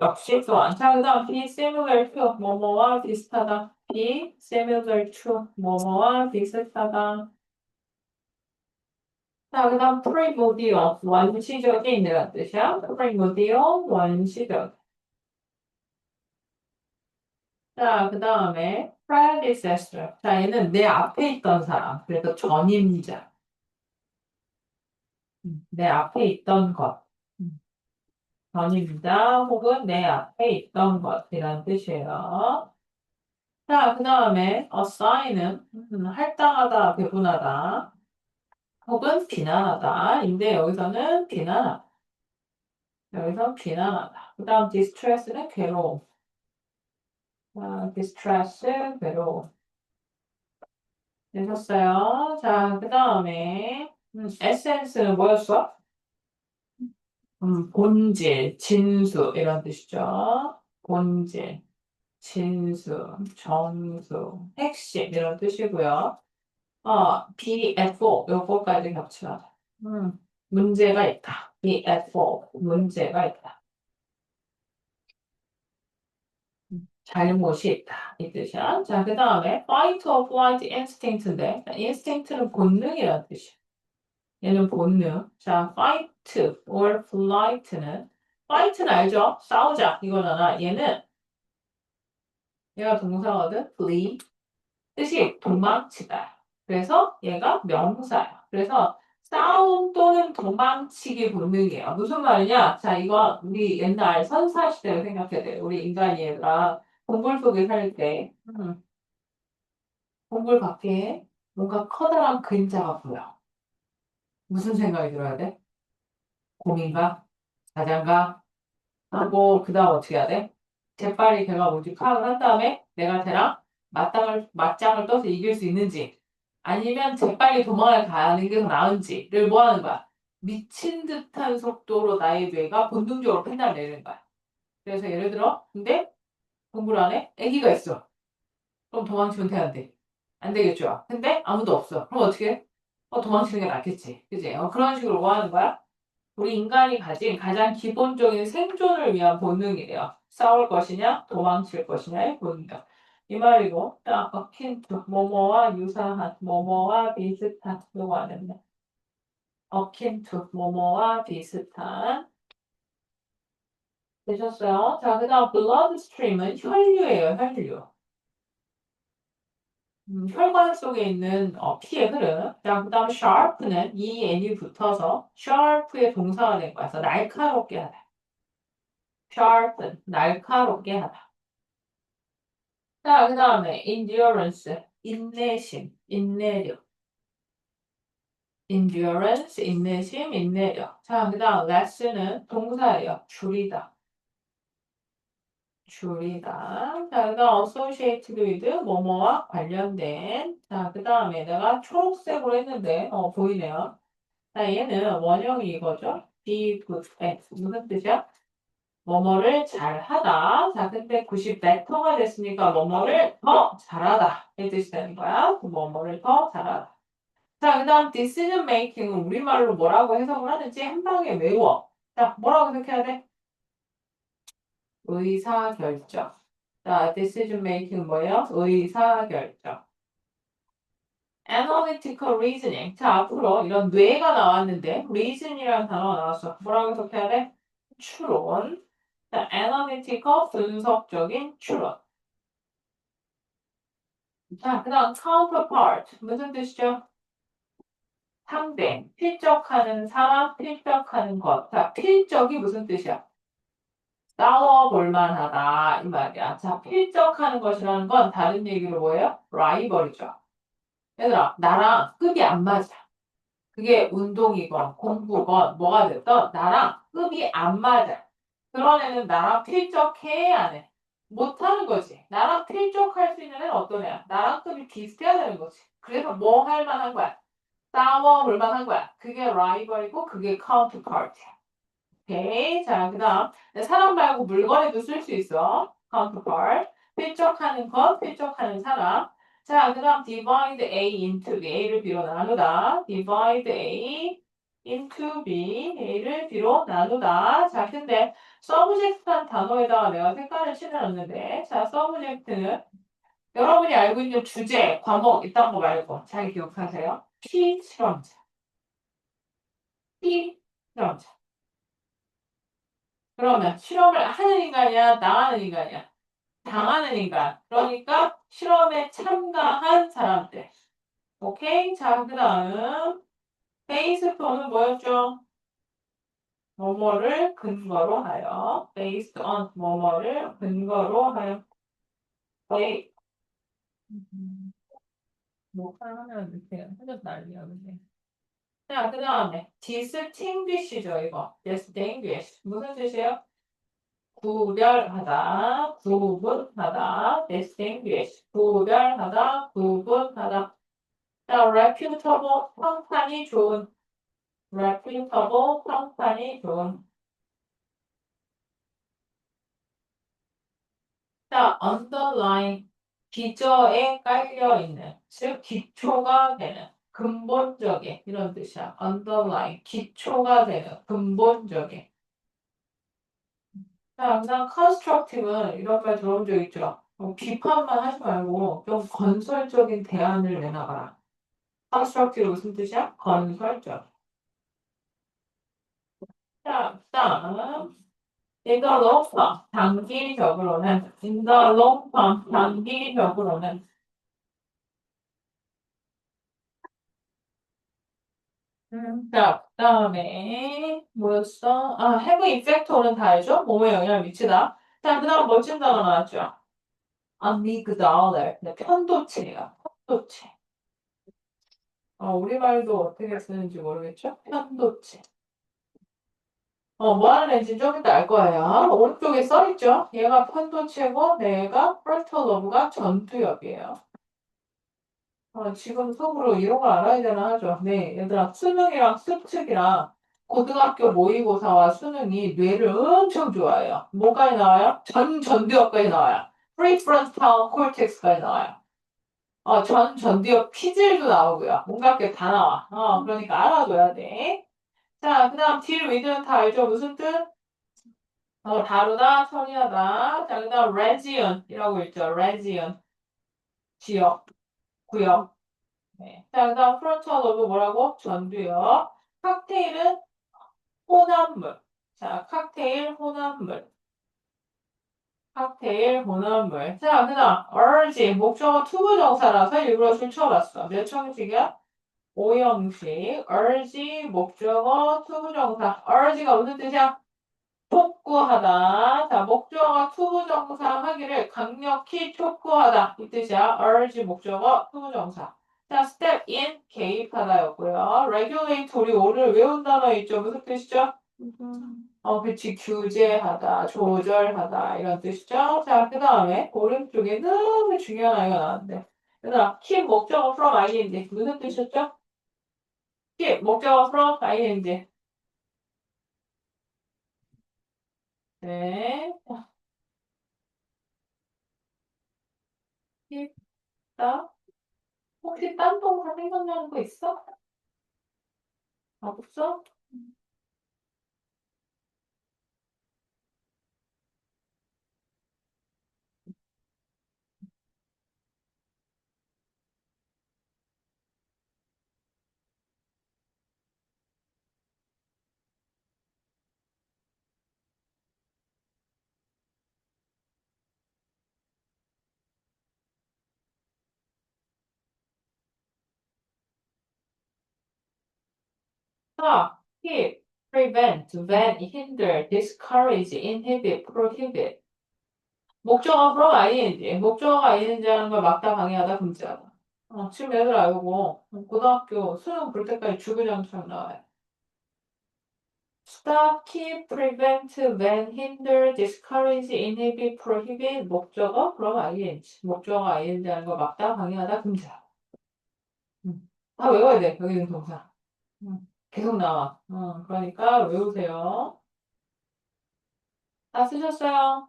역시 또한. 자, 그 다음 be similar to 뭐뭐와 비슷하다. be similar to 뭐뭐와 비슷하다. 자, 그 다음 primordial 원시적인이라는 뜻이야. primordial 원시적. 자, 그 다음에 predecessor. 자, 얘는 내 앞에 있던 사람. 그래서 전임자. 내 앞에 있던 것. 전임자 혹은 내 앞에 있던 것이라는 뜻이에요. 자, 그 다음에 assign은 할당하다, 배분하다, 혹은 비난하다. 인데 여기서는 비난하다. 여기서 비난하다. 그 다음 distress는 괴로움. distress, 괴로움. 되셨어요? 자, 그 다음에 essence는 뭐였어? 본질, 진수 이런 뜻이죠. 본질, 진수, 정수, 핵심 이런 뜻이고요. BFO 요거까지 겹치다. 문제가 있다. BFO 문제가 있다. 잘못이 있다. 이 뜻이야. 자, 그 다음에 fight or flight instinct인데 instinct는 본능이라는 뜻이야. 얘는 본능. 자, fight or flight는 fight는 알죠? 싸우자 이거잖아. 얘가 동사거든. flee 뜻이 도망치다. 그래서 얘가 명사야. 그래서 싸움 또는 도망치기 본능이에요. 무슨 말이냐? 자, 이거 우리 옛날 선사 시대를 생각해야 돼. 우리 인간이 얘들아 동굴 속에 살 때, 동굴 밖에 뭔가 커다란 그림자가 보여. 무슨 생각이 들어야 돼? 곰인가? 사자인가? 하고 그 다음 어떻게 해야 돼? 재빨리 걔가 뭐지 파악을 한 다음에 내가 걔랑 맞짱을 떠서 이길 수 있는지 아니면 재빨리 도망을 가는 게 더 나은지를 뭐 하는 거야? 미친 듯한 속도로 나의 뇌가 본능적으로 판단을 내는 거야. 그래서 예를 들어 근데 동굴 안에 아기가 있어. 그럼 도망치면 되는데 안 되겠죠. 근데 아무도 없어. 그럼 어떻게 해? 도망치는 게 낫겠지. 그지? 그런 식으로 뭐 하는 거야? 우리 인간이 가진 가장 기본적인 생존을 위한 본능이래요. 싸울 것이냐, 도망칠 것이냐의 본능. 이 말이고, 딱, 힌트, 뭐뭐와 유사한, 뭐뭐와 비슷한, 요거 안 했네. 힌트, 뭐뭐와 비슷한. 되셨어요? 자, 그 다음, bloodstream은 혈류예요, 혈류. 혈관 속에 있는 피의 흐름. 자, 그 다음, sharp는 n이 붙어서 sharp의 동사가 된 거야. 그래서 날카롭게 하다. sharpen, 날카롭게 하다. 자, 그 다음에 endurance, 인내심, 인내력. endurance, 인내심, 인내력. 자, 그 다음 less는 동사예요. 줄이다. 줄이다. 자, 그 다음 associated with, 뭐뭐와 관련된. 자, 그 다음에 내가 초록색으로 했는데, 보이네요. 자, 얘는 원형이 이거죠. be good at. 무슨 뜻이야? 뭐뭐를 잘하다. 자, 근데 90배터가 됐으니까 뭐뭐를 더 잘하다. 이 뜻이 되는 거야. 뭐뭐를 더 잘하다. 자, 그 다음 decision making은 우리말로 뭐라고 해석을 하는지 한 방에 외워. 자, 뭐라고 해석해야 돼? 의사결정. 자, decision making 뭐예요? 의사결정. analytical reasoning. 자, 앞으로 이런 뇌가 나왔는데 reason이라는 단어가 나왔어. 뭐라고 해석해야 돼? 추론. 자, analytical 분석적인 추론. 자, 그 다음 counterpart 무슨 뜻이죠? 상대, 필적하는 사람, 필적하는 것. 자, 필적이 무슨 뜻이야? 싸워볼 만하다 이 말이야. 자, 필적하는 것이라는 건 다른 얘기로 뭐예요? 라이벌이죠. 얘들아, 나랑 급이 안 맞아. 그게 운동이건 공부건 뭐가 됐든 나랑 급이 안 맞아. 그런 애는 나랑 필적해 안 해? 못하는 거지. 나랑 필적할 수 있는 애는 어떤 애야? 나랑 급이 비슷해야 되는 거지. 그래서 뭐 할 만한 거야? 싸워볼 만한 거야. 그게 라이벌이고 그게 카운터파트야. 오케이. 자, 그 다음 사람 말고 물건에도 쓸 수 있어. 카운터파트. 필적하는 것, 필적하는 사람. 자, 그 다음 divide A into B. A를 B로 나누다. divide A into B. A를 B로 나누다. 자, 근데 서브젝트란 단어에다가 내가 색깔을 칠해놨는데, 자, 서브젝트는 여러분이 알고 있는 주제, 과목, 이딴 거 말고 잘 기억하세요. 피실험자, 피실험자. 그러면 실험을 하는 인간이야, 나가는 인간이야? 당하는 인간. 그러니까 실험에 참가한 사람들. 오케이? 자, 그 다음 베이스표는 뭐였죠? 뭐뭐를 근거로 하여. based on 뭐뭐를 근거로 하여. 네. 뭐 하면 이렇게 해서 난리야, 근데. 자, 그 다음에 distinguish죠, 이거. distinguish. 무슨 뜻이에요? 구별하다, 구분하다, distinguish. 구별하다, 구분하다. 자, reputable, 평판이 좋은. reputable, 평판이 좋은. 자, underline, 기저에 깔려있는, 즉 기초가 되는, 근본적인 이런 뜻이야. underline, 기초가 되는, 근본적인. 자, 그다음 constructive는 이런 말 들어본 적 있죠? 비판만 하지 말고 좀 건설적인 대안을 내놔봐라. constructive 무슨 뜻이야? 건설적. 자, 그다음 in the long term, 장기적으로는 in the long term, 장기적으로는 자, 그다음에 뭐였어? 아, have effect는 다 알죠? 몸에 영향을 미치다. 자, 그다음 멋진 단어 나왔죠? amygdala. 네, 편도체야. 편도체. 우리말도 어떻게 쓰는지 모르겠죠? 편도체. 뭐 하는 애인지 좀 이따 알 거예요. 오른쪽에 써있죠? 얘가 편도체고, 내가 frontal lobe가 전두엽이에요. 지금 속으로 이런 걸 알아야 되나 하죠. 네, 얘들아, 수능이랑 수특이랑 고등학교 모의고사와 수능이 뇌를 엄청 좋아해요. 뭐까지 나와요? 전두엽까지 나와요. prefrontal cortex까지 나와요. 전두엽 피질도 나오고요. 온갖 게 다 나와. 그러니까 알아둬야 돼. 자, 그 다음 deal with는 다 알죠? 무슨 뜻? 다루다, 처리하다. 자, 그 다음 region이라고 있죠. region, 지역, 구역. 네. 자, 그 다음 frontal lobe 뭐라고? 전두엽. 칵테일은 혼합물. 자, 칵테일, 혼합물. 칵테일, 혼합물. 자, 그 다음 urge, 목적어 투부정사라서 일부러 줄 쳐봤어. 몇 형식이야? 5형식. urge, 목적어 투부정사. urge가 무슨 뜻이야? 촉구하다. 자, 목적어 투부정사 하기를 강력히 촉구하다. 이 뜻이야. urge 목적어 투부정사. 자, step in 개입하다였고요. regulate 우리 오늘 외운 단어 있죠? 무슨 뜻이죠? 그치. 규제하다, 조절하다 이런 뜻이죠. 자, 그 다음에 오른쪽에 너무 중요한 아이가 나왔는데. 얘들아, keep 목적어 from ing 무슨 뜻이었죠? keep 목적어 from ing. 네. keep 다 혹시 딴 동사 생각나는 거 있어? 없어? stop, keep, prevent, ban, hinder, discourage, inhibit, prohibit. 목적어 from ing. 목적어가 ing 하는 걸 막다, 방해하다, 금지하다. 지금 얘들 알고 고등학교 수능 볼 때까지 주구장창 나와요. stop, keep, prevent, ban, hinder, discourage, inhibit, prohibit. 목적어 from ing. 목적어가 ing 하는 걸 막다, 방해하다, 금지하다. 다 외워야 돼. 여기 있는 동사. 계속 나와. 그러니까 외우세요. 다 쓰셨어요?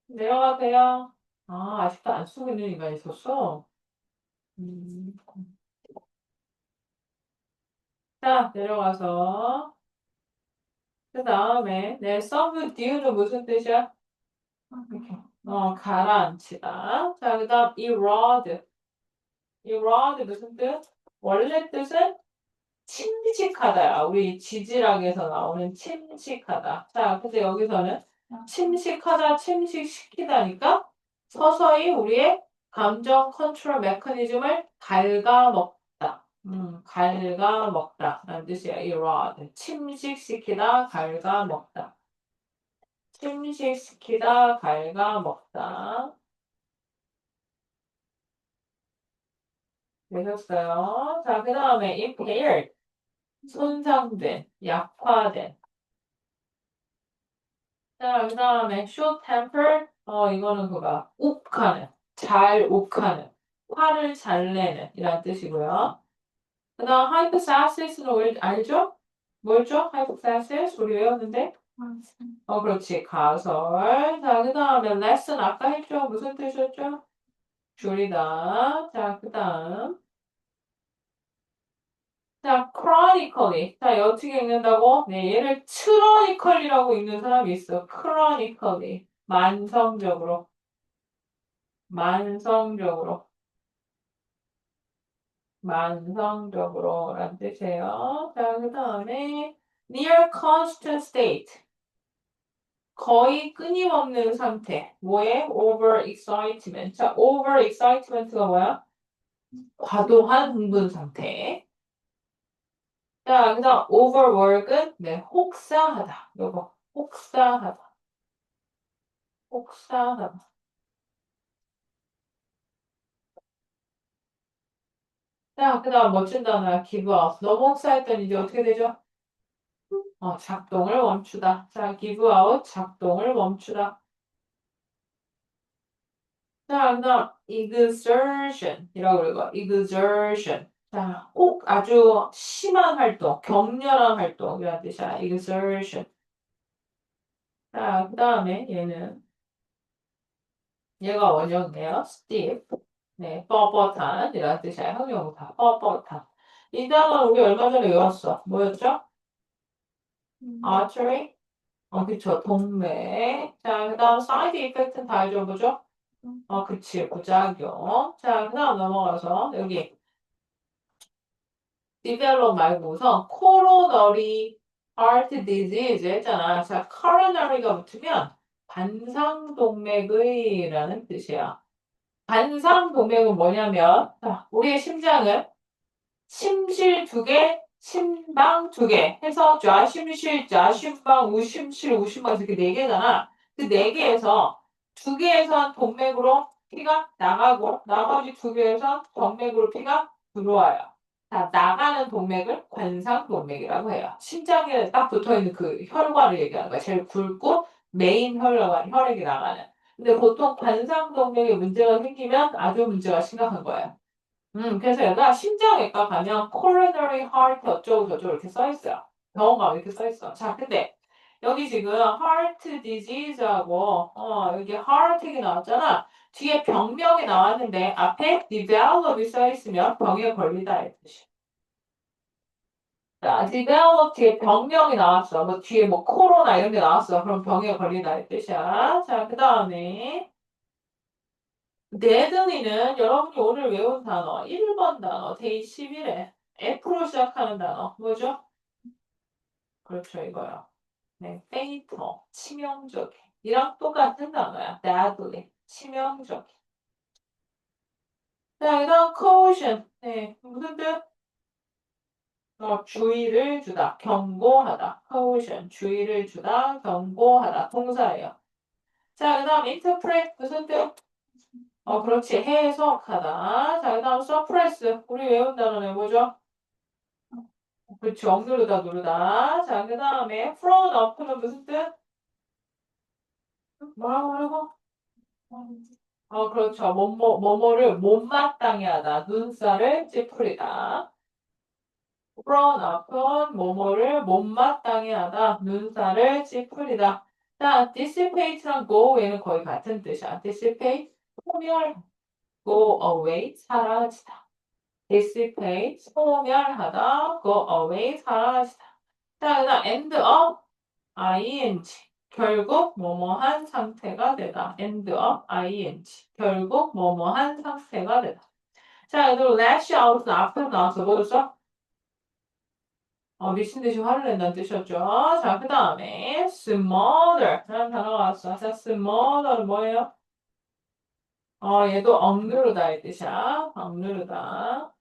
내려가세요. 아직도 안 쓰고 있는 인간이 있었어? 음. 자, 내려가서 그 다음에 네, subdue는 무슨 뜻이야? 이렇게. 가라앉히다. 자, 그 다음 erode. erode 무슨 뜻? 원래 뜻은 침식하다야. 우리 지질학에서 나오는 침식하다. 자, 근데 여기서는 침식하다, 침식시키다니까 서서히 우리의 감정 컨트롤 메커니즘을 갉아먹다. 갉아먹다. 라는 뜻이야. erode. 침식시키다, 갉아먹다. 침식시키다, 갉아먹다. 되셨어요? 자, 그 다음에 impaired. 손상된, 약화된. 자, 그 다음에 short temper. 이거는 그거. 욱하는, 잘 욱하는, 화를 잘 내는 이란 뜻이고요. 그 다음 hypothesis는 우리 알죠? 뭘죠? hypothesis 우리 외웠는데? 그렇지. 가설. 자, 그 다음에 lesson 아까 했죠? 무슨 뜻이었죠? 줄이다. 자, 그 다음. 자, chronically. 자, 어떻게 읽는다고? 네, 얘를 chronically라고 읽는 사람이 있어. chronically. 만성적으로. 만성적으로. 만성적으로. 라는 뜻이에요. 자, 그 다음에 near constant state. 거의 끊임없는 상태. 뭐에? over excitement. 자, over excitement가 뭐야? 과도한 흥분 상태. 자, 그 다음 overwork은 네, 혹사하다. 요거. 혹사하다. 혹사하다. 자, 그 다음 멋진 단어야. give up. 너무 혹사했더니 이제 어떻게 되죠? 작동을 멈추다. 자, give out. 작동을 멈추다. 자, 그 다음 exertion. 이라고 그러고 exertion. 자, 꼭 아주 심한 활동, 격렬한 활동. 이런 뜻이야. exertion. 자, 그 다음에 얘가 원형이에요. stiff. 네, 뻣뻣한. 이런 뜻이야. 형용사. 뻣뻣한. 이 단어 우리 얼마 전에 외웠어. 뭐였죠? artery. 그쵸. 동맥. 자, 그 다음 사이드 이펙트는 다 알죠, 뭐죠? 그치. 부작용. 자, 그 다음 넘어가서 여기 develop 말고 우선 coronary heart disease 했잖아. 자, coronary가 붙으면 반상동맥의 라는 뜻이야. 반상동맥은 뭐냐면, 자, 우리의 심장은 심실 두 개, 심방 두 개 해서 좌심실, 좌심방, 우심실, 우심방 이렇게 네 개잖아. 그 네 개에서 두 개에선 동맥으로 피가 나가고 나머지 두 개에선 정맥으로 피가 들어와요. 자, 나가는 동맥을 관상동맥이라고 해요. 심장에 딱 붙어있는 그 혈관을 얘기하는 거야. 제일 굵고 메인 혈액이 나가는. 근데 보통 관상동맥에 문제가 생기면 아주 문제가 심각한 거예요. 그래서 얘가 심장외과 가면 coronary heart 어쩌고 저쩌고 이렇게 써 있어요. 병원 가면 이렇게 써 있어. 자, 근데 여기 지금 heart disease하고 여기 heart이 나왔잖아. 뒤에 병명이 나왔는데 앞에 develop이 써 있으면 병에 걸리다 이 뜻이. 자, develop 뒤에 병명이 나왔어. 뭐 뒤에 뭐 코로나 이런 게 나왔어. 그럼 병에 걸리다 이 뜻이야. 자, 그 다음에 deadly는 여러분이 오늘 외운 단어 1번 단어 데이 11에 F로 시작하는 단어 뭐죠? 그렇죠 이거요. 네, fatal 치명적인 이랑 똑같은 단어야. deadly 치명적인. 자, 그다음 caution 네, 무슨 뜻? 주의를 주다, 경고하다. caution 주의를 주다, 경고하다. 동사예요. 자, 그다음 interpret 무슨 뜻? 그렇지 해석하다. 자, 그다음 suppress 우리 외운 단어는 뭐죠? 그렇죠. 억누르다, 누르다. 자, 그 다음에 front up는 무슨 뜻? 뭐라고 하라고? 그렇죠. 뭐뭐를 못마땅해 하다. 눈살을 찌푸리다. front up은 뭐뭐를 못마땅해 하다. 눈살을 찌푸리다. 자, dissipate랑 go away는 거의 같은 뜻이야. dissipate, 소멸, go away, 사라지다. dissipate, 소멸하다, go away, 사라지다. 자, 그 다음 end up. ing. 결국 뭐뭐한 상태가 되다. end up ing. 결국 뭐뭐한 상태가 되다. 자, 얘들 lash out는 앞에서 나와서 뭐였어? 미친 듯이 화를 낸다는 뜻이었죠. 자, 그 다음에 smaller 라는 단어가 왔어. 자, smaller는 뭐예요? 얘도 억누르다의 뜻이야. 억누르다.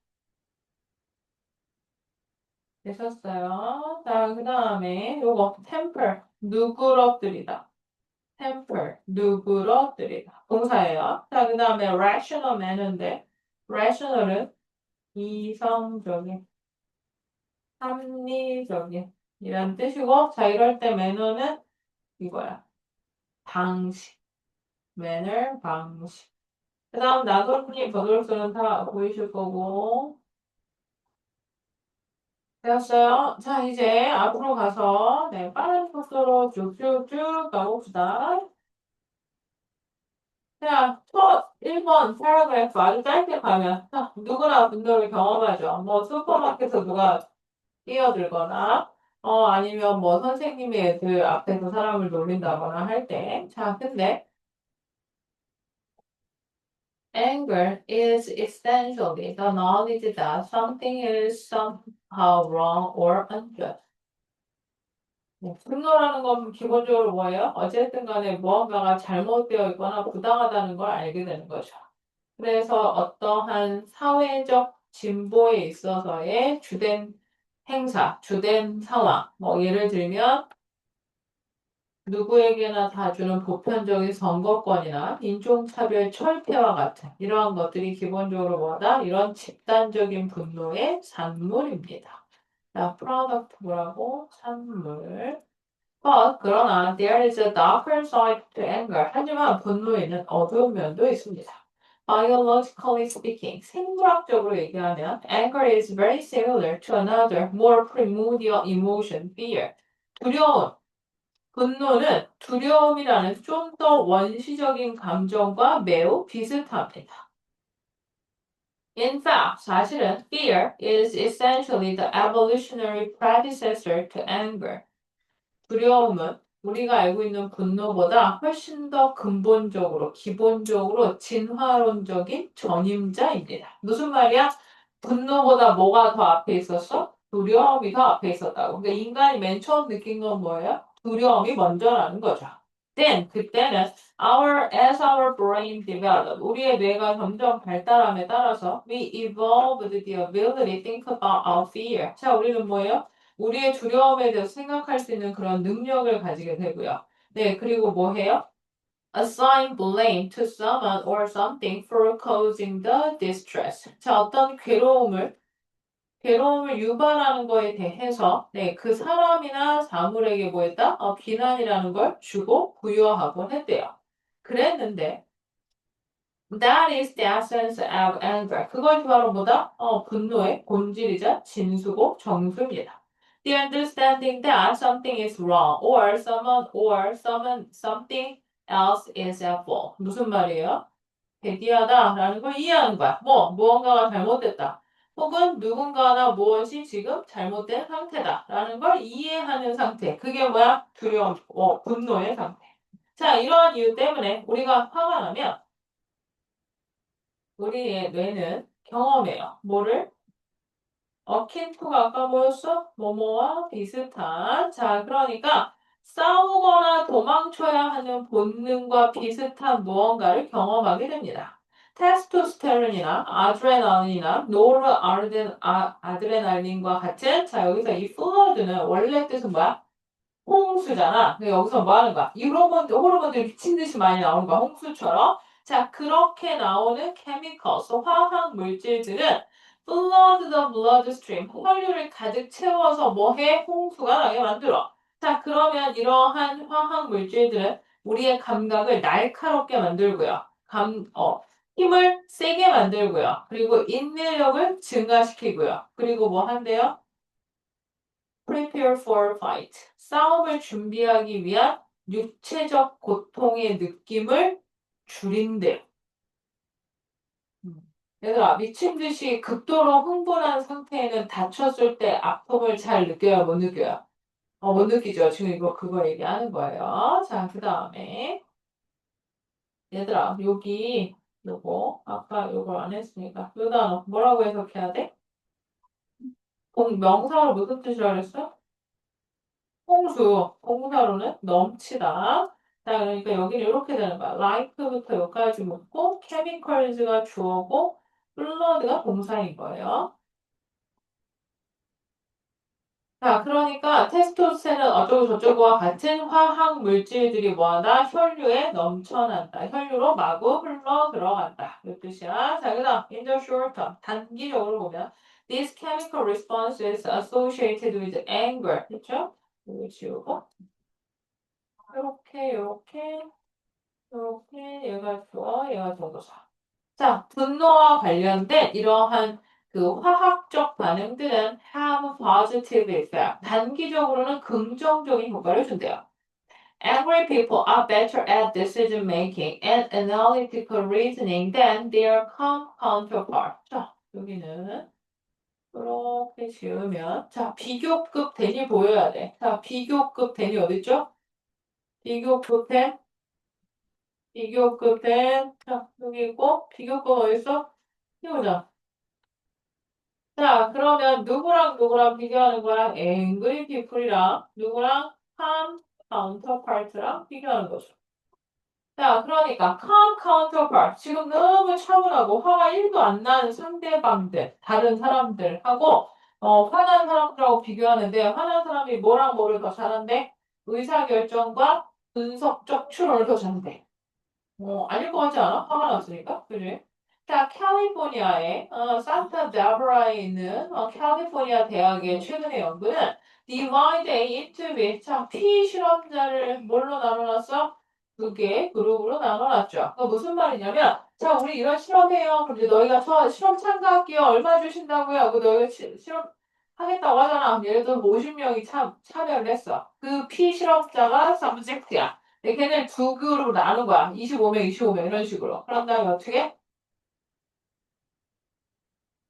되셨어요? 자, 그 다음에 요거 temper 누그러뜨리다. temper 누그러뜨리다. 동사예요. 자, 그 다음에 rational manner인데 rational은 이성적인, 합리적인 이란 뜻이고 자, 이럴 때 manner는 이거야. 방식. manner 방식. 그 다음 나도님 버들스는 다 보이실 거고 되었어요? 자, 이제 앞으로 가서 네, 빠른 속도로 쭉쭉쭉 가봅시다. 자, 첫 1번 패러그래프 아주 짧게 가면 자, 누구나 분노를 경험하죠. 뭐 슈퍼마켓에서 누가 뛰어들거나 아니면 뭐 선생님이 애들 앞에서 사람을 놀린다거나 할 때. 자, 근데 anger is essentially the knowledge that something is somehow wrong or unjust. 분노라는 건 기본적으로 뭐예요? 어쨌든 간에 무언가가 잘못되어 있거나 부당하다는 걸 알게 되는 거죠. 그래서 어떠한 사회적 진보에 있어서의 주된 행사, 주된 상황, 뭐 예를 들면 누구에게나 다 주는 보편적인 선거권이나 인종차별 철폐와 같은 이러한 것들이 기본적으로 뭐다? 이런 집단적인 분노의 산물입니다. 자, 프로덕트 뭐라고? 산물. 그러나 there is a darker side to anger. 하지만 분노에는 어두운 면도 있습니다. Biologically speaking, 생물학적으로 얘기하면 anger is very similar to another more primordial emotion, fear. 두려움, 분노는 두려움이라는 좀 더 원시적인 감정과 매우 비슷합니다. In fact, 사실은 fear is essentially the evolutionary predecessor to anger. 두려움은 우리가 알고 있는 분노보다 훨씬 더 근본적으로, 기본적으로 진화론적인 전임자입니다. 무슨 말이야? 분노보다 뭐가 더 앞에 있었어? 두려움이 더 앞에 있었다고. 그러니까 인간이 맨 처음 느낀 건 뭐예요? 두려움이 먼저라는 거죠. 그때는 as our brain developed, 우리의 뇌가 점점 발달함에 따라서 we evolved the ability to think about our fear. 자, 우리는 뭐예요? 우리의 두려움에 대해서 생각할 수 있는 그런 능력을 가지게 되고요. 네, 그리고 뭐 해요? Assign blame to someone or something for causing the distress. 자, 어떤 괴로움을 유발하는 거에 대해서 네, 그 사람이나 사물에게 뭐 했다? 비난이라는 걸 주고 부여하곤 했대요. 그랬는데 that is the essence of anger. 그것이 바로 뭐다? 분노의 본질이자 진수고 정수입니다. The understanding that something is wrong something else is at fault. 무슨 말이에요? 대기하다라는 걸 이해하는 거야. 무언가가 잘못됐다. 혹은 누군가나 무엇이 지금 잘못된 상태다라는 걸 이해하는 상태. 그게 뭐야? 두려움, 분노의 상태. 자, 이러한 이유 때문에 우리가 화가 나면 우리의 뇌는 경험해요. 뭐를? 킨투가 아까 뭐였어? 뭐뭐와 비슷한. 자, 그러니까 싸우거나 도망쳐야 하는 본능과 비슷한 무언가를 경험하게 됩니다. 테스토스테론이나 아드레날린이나 아드레날린과 같은 자, 여기서 이 플러드는 원래 뜻은 뭐야? 홍수잖아. 근데 여기서 뭐 하는 거야? 이 호르몬들이 미친 듯이 많이 나오는 거야. 홍수처럼. 자, 그렇게 나오는 chemicals, 화학 물질들은 flood the bloodstream, 혈류를 가득 채워서 뭐해? 홍수가 나게 만들어. 자, 그러면 이러한 화학 물질들은 우리의 감각을 날카롭게 만들고요. 힘을 세게 만들고요. 그리고 인내력을 증가시키고요. 그리고 뭐 한대요? Prepare for fight. 싸움을 준비하기 위한 육체적 고통의 느낌을 줄인대요. 얘들아, 미친 듯이 극도로 흥분한 상태에는 다쳤을 때 아픔을 잘 느껴요, 못 느껴요? 못 느끼죠? 지금 이거 그거 얘기하는 거예요. 자, 그 다음에 얘들아, 여기 요거 아까 요걸 안 했으니까 요 단어 뭐라고 해석해야 돼? 명사로 무슨 뜻이라 그랬어? 홍수, 동사로는 넘치다. 자, 그러니까 여기는 이렇게 되는 거야. like부터 여기까지 묶고, chemicals가 주어고, flood가 동사인 거예요. 자, 그러니까 테스토스테는 어쩌고 저쩌고와 같은 화학 물질들이 뭐하다? 혈류에 넘쳐난다. 혈류로 마구 흘러 들어간다. 이 뜻이야. 자, 그다음 in the short term 단기적으로 보면 this chemical response is associated with anger. 그렇죠? 이거 지우고 이렇게 이렇게 이렇게 얘가 주어, 얘가 동사. 자, 분노와 관련된 이러한 그 화학적 반응들은 have positive effect. 단기적으로는 긍정적인 효과를 준대요. Angry people are better at decision making and analytical reasoning than their calm counterpart. 자, 여기는 이렇게 지으면 자, 비교급 댄이 보여야 돼. 자, 비교급 댄이 어딨죠? 비교급 댄 비교급은 자, 여기 있고 비교급 어딨어? 이거죠. 자, 그러면 누구랑 누구랑 비교하는 거야? angry people이랑 누구랑 calm counterpart랑 비교하는 거죠. 자, 그러니까 calm counterpart 지금 너무 차분하고 화가 1도 안 나는 상대방들, 다른 사람들하고 화난 사람들하고 비교하는데 화난 사람이 뭐랑 뭐를 더 잘한대? 의사결정과 분석적 추론을 더 잘한대. 아닐 것 같지 않아? 화가 났으니까. 그지? 자, 캘리포니아의, 산타 바바라에 있는, 캘리포니아 대학의 최근의 연구는 divide A into B. 자, 피실험자를 뭘로 나눠놨어? 두 개의 그룹으로 나눠놨죠. 그 무슨 말이냐면, 자, 우리 이런 실험해요. 근데 너희가 실험 참가할게요. 얼마 주신다고요? 그 너희가 실험 하겠다고 하잖아. 예를 들어 50명이 참여를 했어. 그 피실험자가 subject야. 걔네를 두 그룹으로 나눈 거야. 25명, 25명 이런 식으로. 그런 다음에 어떻게?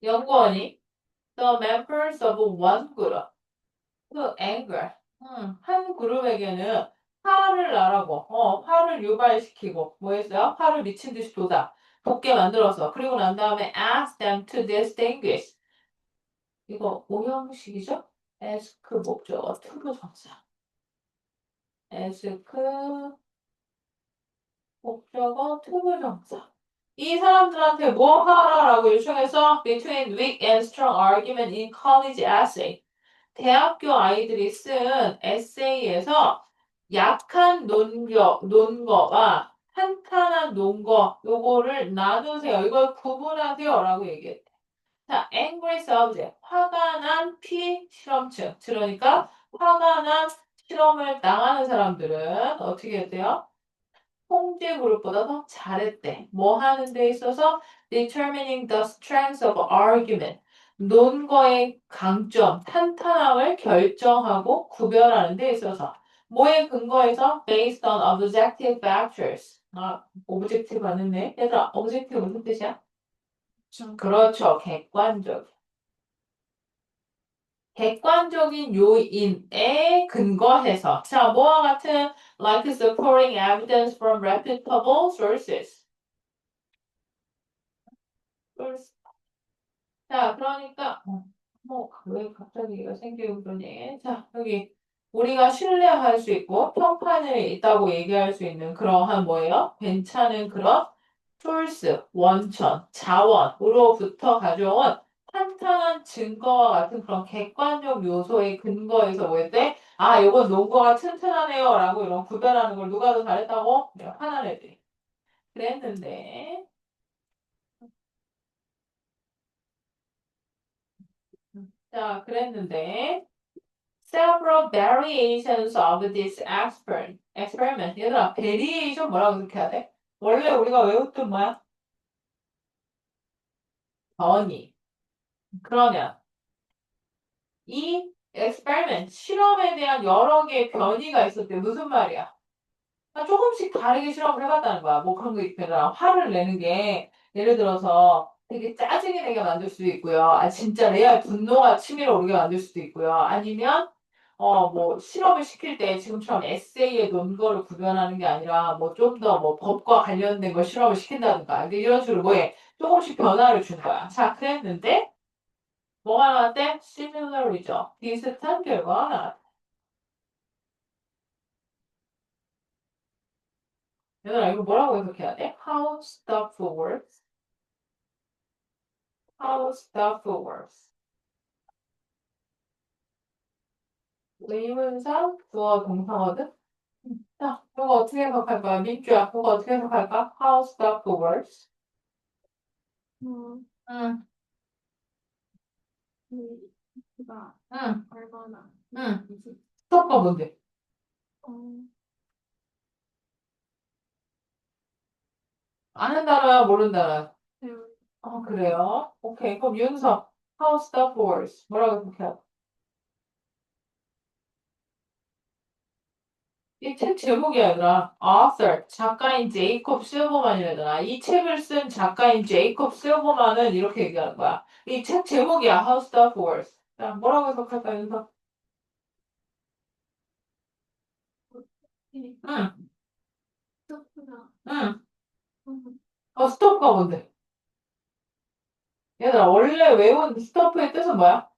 연구원이 the members of one group, 그 anger, 한 그룹에게는 화를 나라고, 화를 유발시키고, 뭐 했어요? 화를 미친 듯이 돋게 만들어서. 그리고 난 다음에 ask them to distinguish. 이거 오형식이죠? ask 목적어, 투부정사. ask 목적어 투부정사. 이 사람들한테 뭐 하라라고 요청해서 between weak and strong argument in college essay. 대학교 아이들이 쓴 에세이에서 약한 논거와 탄탄한 논거 요거를 나누세요. 이걸 구분하세요라고 얘기했대. 자, angry subject. 화가 난 피실험층. 그러니까 화가 난 실험을 당하는 사람들은 어떻게 했대요? 통제 그룹보다 더 잘했대. 뭐 하는 데 있어서 determining the strength of argument. 논거의 강점, 탄탄함을 결정하고 구별하는 데 있어서 뭐에 근거해서 based on objective factors. objective 안 했네. 얘들아, objective 무슨 뜻이야? 그렇죠. 객관적인 요인에 근거해서 자, 뭐와 같은 like supporting evidence from reputable sources. 자, 그러니까 왜 갑자기 이거 생기고 그러니? 자, 여기 우리가 신뢰할 수 있고 평판이 있다고 얘기할 수 있는 그러한 뭐예요? 괜찮은 그런 소스, 원천, 자원으로부터 가져온 탄탄한 증거와 같은 그런 객관적 요소의 근거에서 뭐였대? 아, 이건 논거가 튼튼하네요. 라고 이런 구별하는 걸 누가 더 잘했다고? 화난 애들이. 그랬는데, 그랬는데, several variations of this experiment. 얘들아, variation 뭐라고 생각해야 돼? 원래 우리가 외웠던 뭐야? 변이. 그러면 이 experiment, 실험에 대한 여러 개의 변이가 있었대. 무슨 말이야? 조금씩 다르게 실험을 해봤다는 거야. 뭐 그런 거 있잖아. 화를 내는 게 예를 들어서 되게 짜증이 나게 만들 수도 있고요. 진짜 레알 분노가 치밀어 오르게 만들 수도 있고요. 아니면 뭐 실험을 시킬 때 지금처럼 에세이의 논거를 구별하는 게 아니라 뭐 좀 더 뭐 법과 관련된 걸 실험을 시킨다든가 근데 이런 식으로 뭐에 조금씩 변화를 준 거야. 자, 그랬는데 뭐가 나왔대? similar이죠. 비슷한 결과가 나왔대. 얘들아 이거 뭐라고 해석해야 돼? How stuff works. How stuff works. 의문사 주어 동사거든. 자, 이거 어떻게 해석할 거야? 민주야, 그거 어떻게 해석할까? How stuff works. 응, 가 응, 얼마나 응. 이지? 스토커 뭔데? 어, 아는 단어야, 모르는 단어야? 배울 그래요? 오케이. 그럼 윤서, How stuff works. 뭐라고 해석해야 돼? 이 책 제목이 아니라 author, 작가인 제이콥 실버만이라잖아. 이 책을 쓴 작가인 제이콥 실버만은 이렇게 얘기하는 거야. 이 책 제목이야, How stuff works. 자, 뭐라고 해석할까, 윤서? 응, 스토프가 응. 스토커가 뭔데? 얘들아, 원래 외운 스토프의 뜻은 뭐야?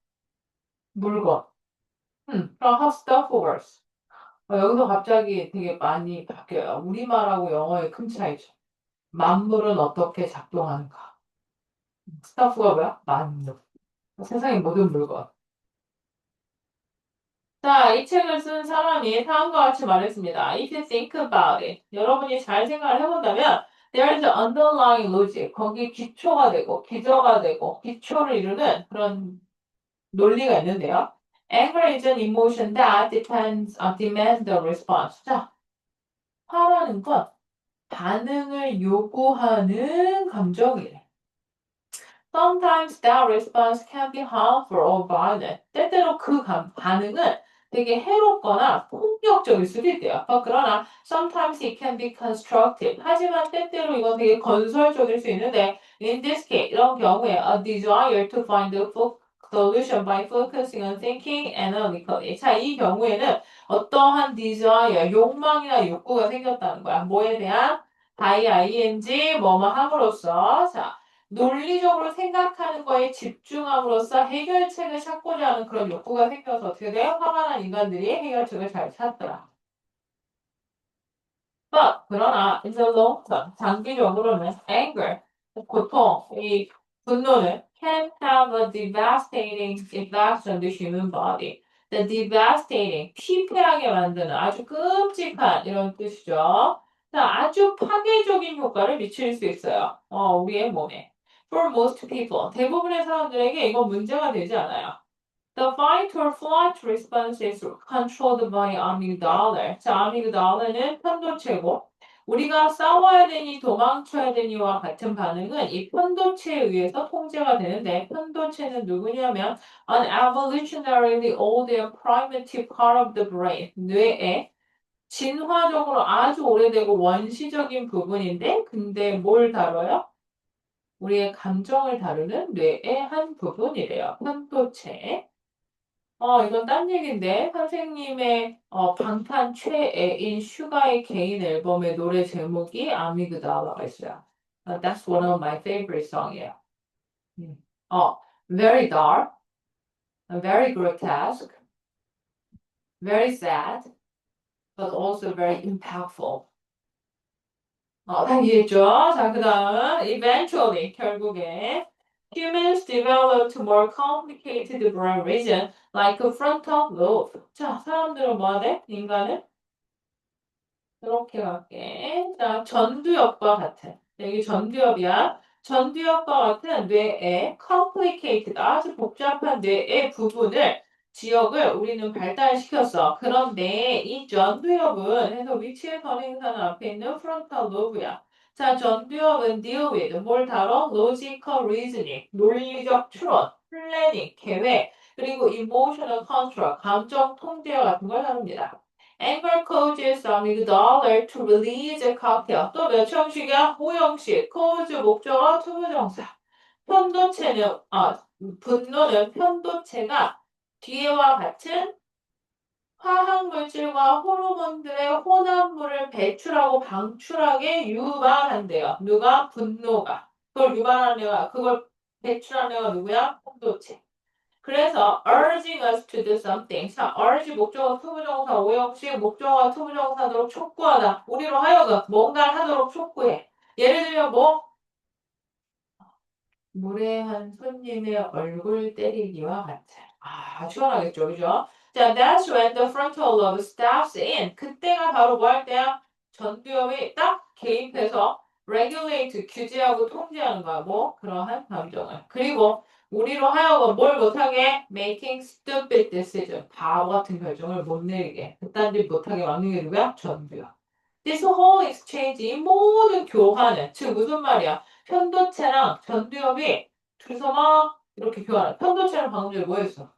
물건. 그럼 how stuff works. 여기서 갑자기 되게 많이 바뀌어요. 우리말하고 영어의 큰 차이죠. 만물은 어떻게 작동하는가. stuff가 뭐야? 만물. 세상의 모든 물건. 자, 이 책을 쓴 사람이 다음과 같이 말했습니다. If you think about it. 여러분이 잘 생각을 해본다면 there is an underlying logic. 거기 기초가 되고 기저가 되고 기초를 이루는 그런 논리가 있는데요. Anger is an emotion that demands the response. 자, 화라는 건 반응을 요구하는 감정이래. Sometimes that response can be harmful or violent. 때때로 그 반응은 되게 해롭거나 폭력적일 수도 있대요. 그러나 sometimes it can be constructive. 하지만 때때로 이건 되게 건설적일 수 있는데 in this case, 이런 경우에 a desire to find a solution by focusing on thinking analytically. 자, 이 경우에는 어떠한 desire, 욕망이나 욕구가 생겼다는 거야. 뭐에 대한? ing, 뭐뭐 함으로써. 자, 논리적으로 생각하는 거에 집중함으로써 해결책을 찾고자 하는 그런 욕구가 생겨서 어떻게 돼요? 화가 난 인간들이 해결책을 잘 찾더라. But 그러나 in the long term, 장기적으로는 anger, 고통, 이 분노는 can have a devastating effect on the human body. The devastating, 피폐하게 만드는 아주 끔찍한 이런 뜻이죠. 자, 아주 파괴적인 효과를 미칠 수 있어요. 우리의 몸에. For most people, 대부분의 사람들에게 이건 문제가 되지 않아요. The fight or flight response is controlled by amygdala. 자, amygdala는 편도체고, 우리가 싸워야 되니 도망쳐야 되니와 같은 반응은 이 편도체에 의해서 통제가 되는데, 편도체는 누구냐면 an evolutionarily old and primitive part of the brain, 뇌의 진화적으로 아주 오래되고 원시적인 부분인데, 근데 뭘 다뤄요? 우리의 감정을 다루는 뇌의 한 부분이래요. 편도체. 이건 딴 얘기인데, 선생님의 방탄 최애인 슈가의 개인 앨범의 노래 제목이 아미그다라가 있어요. That's one of my favorite song이에요. 음. Very dark, very grotesque, very sad, but also very impactful. 다 이해했죠? 자, 그 다음, eventually, 결국에, humans developed more complicated brain region like a frontal lobe. 자, 사람들은 뭐 하대? 인간은? 이렇게 갈게. 자, 전두엽과 같은. 여기 전두엽이야. 전두엽과 같은 뇌의 complicated, 아주 복잡한 뇌의 부분을, 지역을 우리는 발달시켰어. 그런데 이 전두엽은 해서 위치의 선행사는 앞에 있는 frontal lobe야. 자, 전두엽은 deal with, 뭘 다뤄? logical reasoning, 논리적 추론, planning, 계획, 그리고 emotional control, 감정 통제와 같은 걸 다룹니다. Anger causes amygdala to release a cocktail. 또 몇 형식이야? 오형식. cause 목적어 투부정사. 편도체는 분노는 편도체가 뒤에와 같은 화학물질과 호르몬들의 혼합물을 배출하고 방출하게 유발한대요. 누가? 분노가. 그걸 유발하는 애가, 그걸 배출하는 애가 누구야? 혼도체. 그래서 urging us to do something. 자, urge 목적어 투부정사 오형식 목적어와 투부정사도록 촉구하다. 우리로 하여금 뭔가를 하도록 촉구해. 예를 들면 뭐? 무례한 손님의 얼굴 때리기와 같아. 아, 시원하겠죠, 그죠? 자, that's when the frontal lobe steps in. 그때가 바로 뭐 할 때야? 전두엽이 딱 개입해서 regulate, 규제하고 통제하는 거야. 뭐? 그러한 감정을. 그리고 우리로 하여금 뭘 못하게? making stupid decision. 바보 같은 결정을 못 내리게. 그딴 짓 못하게 막는 게 누구야? 전두엽. This whole exchange, 이 모든 교환은, 즉 무슨 말이야? 편도체랑 전두엽이 둘이서 막 이렇게 교환해. 편도체는 방금 전에 뭐 했어?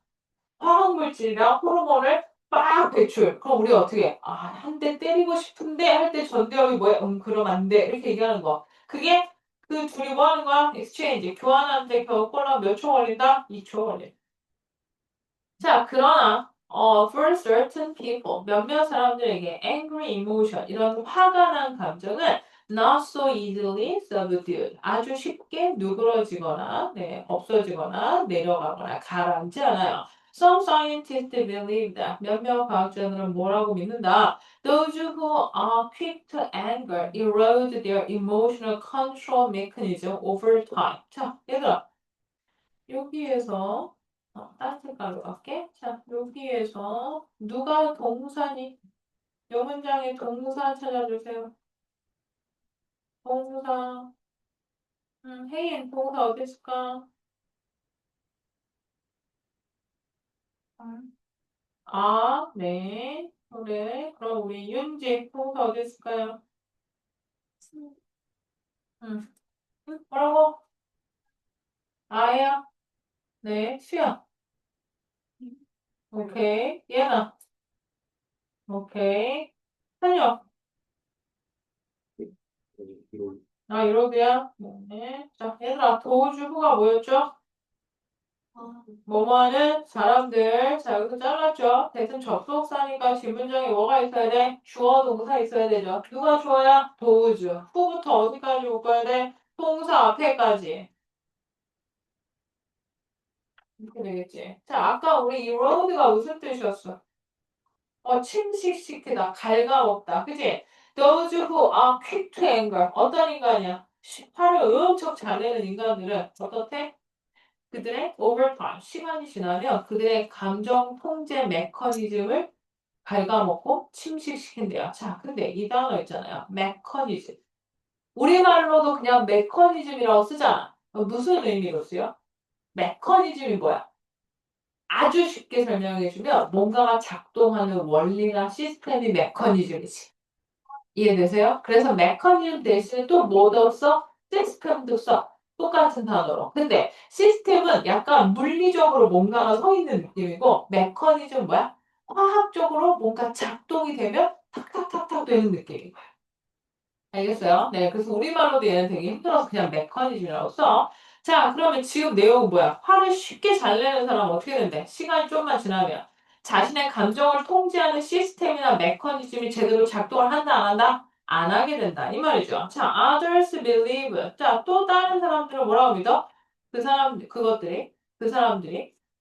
화학물질이랑 호르몬을 막 배출. 그럼 우리가 어떻게 해? 아, 한 대 때리고 싶은데 할 때 전두엽이 뭐야? 그럼 안 돼. 이렇게 얘기하는 거. 그게 그 둘이 뭐 하는 거야? exchange. 교환하는데 결과는 몇 초 걸린다? 2초 걸린다. 자, 그러나 for certain people, 몇몇 사람들에게 angry emotion, 이런 화가 난 감정은 not so easily subdued, 아주 쉽게 누그러지거나, 네, 없어지거나 내려가거나 가라앉지 않아요. Some scientists believe that 몇몇 과학자들은 뭐라고 믿는다? Those who are quick to anger erode their emotional control mechanism over time. 자, 얘들아. 여기에서 다른 색깔로 갈게. 자, 여기에서 누가 동사니? 요 문장에 동사 찾아주세요. 동사. 혜인 동사 어디 있을까? 아, 네. 그래. 그럼 우리 윤지 동사 어디 있을까요? 음. 뭐라고? 아야? 네. 수야. 오케이. 예나. 오케이. 한여. 아, 이러기야. 네. 자, 얘들아, 도우주부가 뭐였죠? 뭐뭐하는 사람들. 자, 여기서 잘랐죠? 대신 접속사니까 뒷문장에 뭐가 있어야 돼? 주어, 동사 있어야 되죠. 누가 주어야? 도우주. 후부터 어디까지 묶어야 돼? 동사 앞에까지. 이렇게 되겠지. 자, 아까 우리 이 road가 무슨 뜻이었어? 침식시키다, 갉아먹다. 그지? Those who are quick to anger. 어떤 인간이야? 화를 엄청 잘 내는 인간들은 어떻대? 그들의 overtime, 시간이 지나면 그들의 감정 통제 메커니즘을 갉아먹고 침식시킨대요. 자, 근데 이 단어 있잖아요. 메커니즘. 우리말로도 그냥 메커니즘이라고 쓰잖아. 무슨 의미로 쓰여? 메커니즘이 뭐야? 아주 쉽게 설명해주면 뭔가가 작동하는 원리나 시스템이 메커니즘이지. 이해되세요? 그래서 메커니즘 대신에 또 뭐도 써? 시스템도 써. 똑같은 단어로. 근데 시스템은 약간 물리적으로 뭔가가 서 있는 느낌이고 메커니즘 뭐야? 화학적으로 뭔가 작동이 되면 탁탁탁탁 되는 느낌인 거야. 알겠어요? 네, 그래서 우리말로도 얘는 되게 힘들어서 그냥 메커니즘이라고 써. 자, 그러면 지금 내용은 뭐야? 화를 쉽게 잘 내는 사람은 어떻게 된대? 시간이 좀만 지나면 자신의 감정을 통제하는 시스템이나 메커니즘이 제대로 작동을 한다, 안 한다? 안 하게 된다. 이 말이죠. 자, others believe. 자, 또 다른 사람들은 뭐라고 믿어? 그 사람들이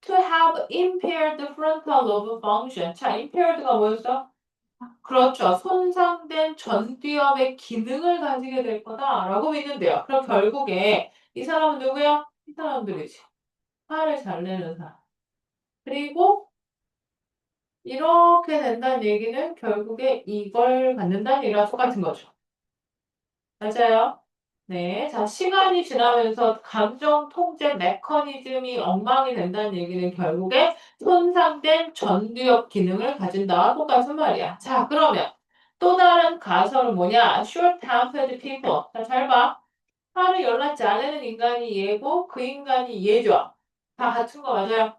to have impaired frontal lobe function. 자, impaired가 뭐였어? 그렇죠. 손상된 전두엽의 기능을 가지게 될 거다라고 믿는데요. 그럼 결국에 이 사람은 누구야? 이 사람들이지. 화를 잘 내는 사람. 그리고 이렇게 된다는 얘기는 결국에 이걸 갖는다는 얘기랑 똑같은 거죠. 맞아요. 네. 자, 시간이 지나면서 감정 통제 메커니즘이 엉망이 된다는 얘기는 결국에 손상된 전두엽 기능을 가진다. 똑같은 말이야. 자, 그러면 또 다른 가설은 뭐냐? short-tempered people. 자, 잘 봐. 화를 열받지 않는 인간이 얘고 그 인간이 얘죠. 다 같은 거 맞아요?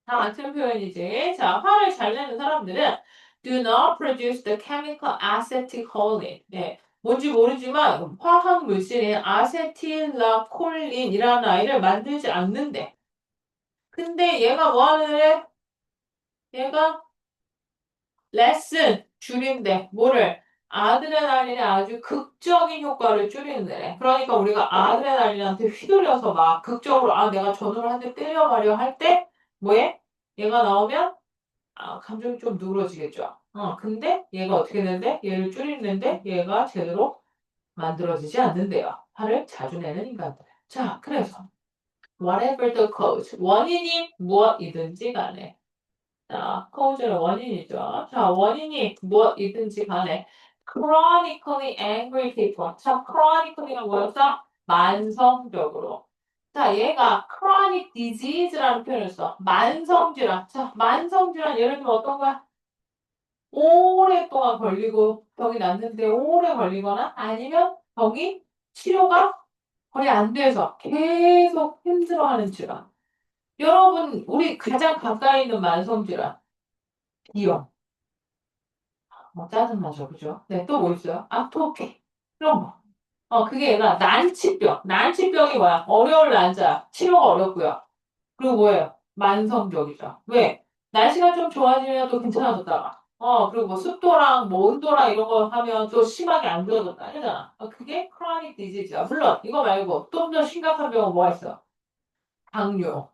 다 같은 표현이지. 자, 화를 잘 내는 사람들은 do not produce the chemical acetylcholine. 네. 뭔지 모르지만 화학 물질인 아세틸라콜린이라는 아이를 만들지 않는데. 근데 얘가 뭐 하는 애? 얘가 레슨 줄인데 뭐를 아드레날린의 아주 극적인 효과를 줄이는데 그러니까 우리가 아드레날린한테 휘둘려서 막 극적으로 내가 전후를 한 대 때려가려 할 때 뭐해? 얘가 나오면 감정이 좀 누그러지겠죠. 근데 얘가 어떻게 되는데 얘를 줄이는데 얘가 제대로 만들어지지 않는데요. 화를 자주 내는 인간들. 자, 그래서 whatever the cause 원인이 무엇이든지 간에 자, cause는 원인이죠. 자, 원인이 무엇이든지 간에 chronically angry people. 자, chronically가 뭐였어? 만성적으로. 자, 얘가 chronic disease라는 표현을 써. 만성질환. 자, 만성질환 예를 들면 어떤 거야? 오랫동안 걸리고 병이 났는데 오래 걸리거나 아니면 병이 치료가 거의 안 돼서 계속 힘들어하는 질환. 여러분, 우리 가장 가까이 있는 만성질환. 비염. 짜증나죠, 그죠? 네, 또 뭐 있어요? 아토피. 이런 거. 그게 얘가 난치병. 난치병이 뭐야? 어려울 난자. 치료가 어렵고요. 그리고 뭐예요? 만성적이죠. 왜? 날씨가 좀 좋아지면 또 괜찮아졌다가. 그리고 뭐 습도랑 뭐 온도랑 이런 거 하면 또 심하게 안 좋아졌다. 이러잖아. 그게 크로닉 디지즈야. 물론 이거 말고 좀 더 심각한 병은 뭐가 있어? 당뇨,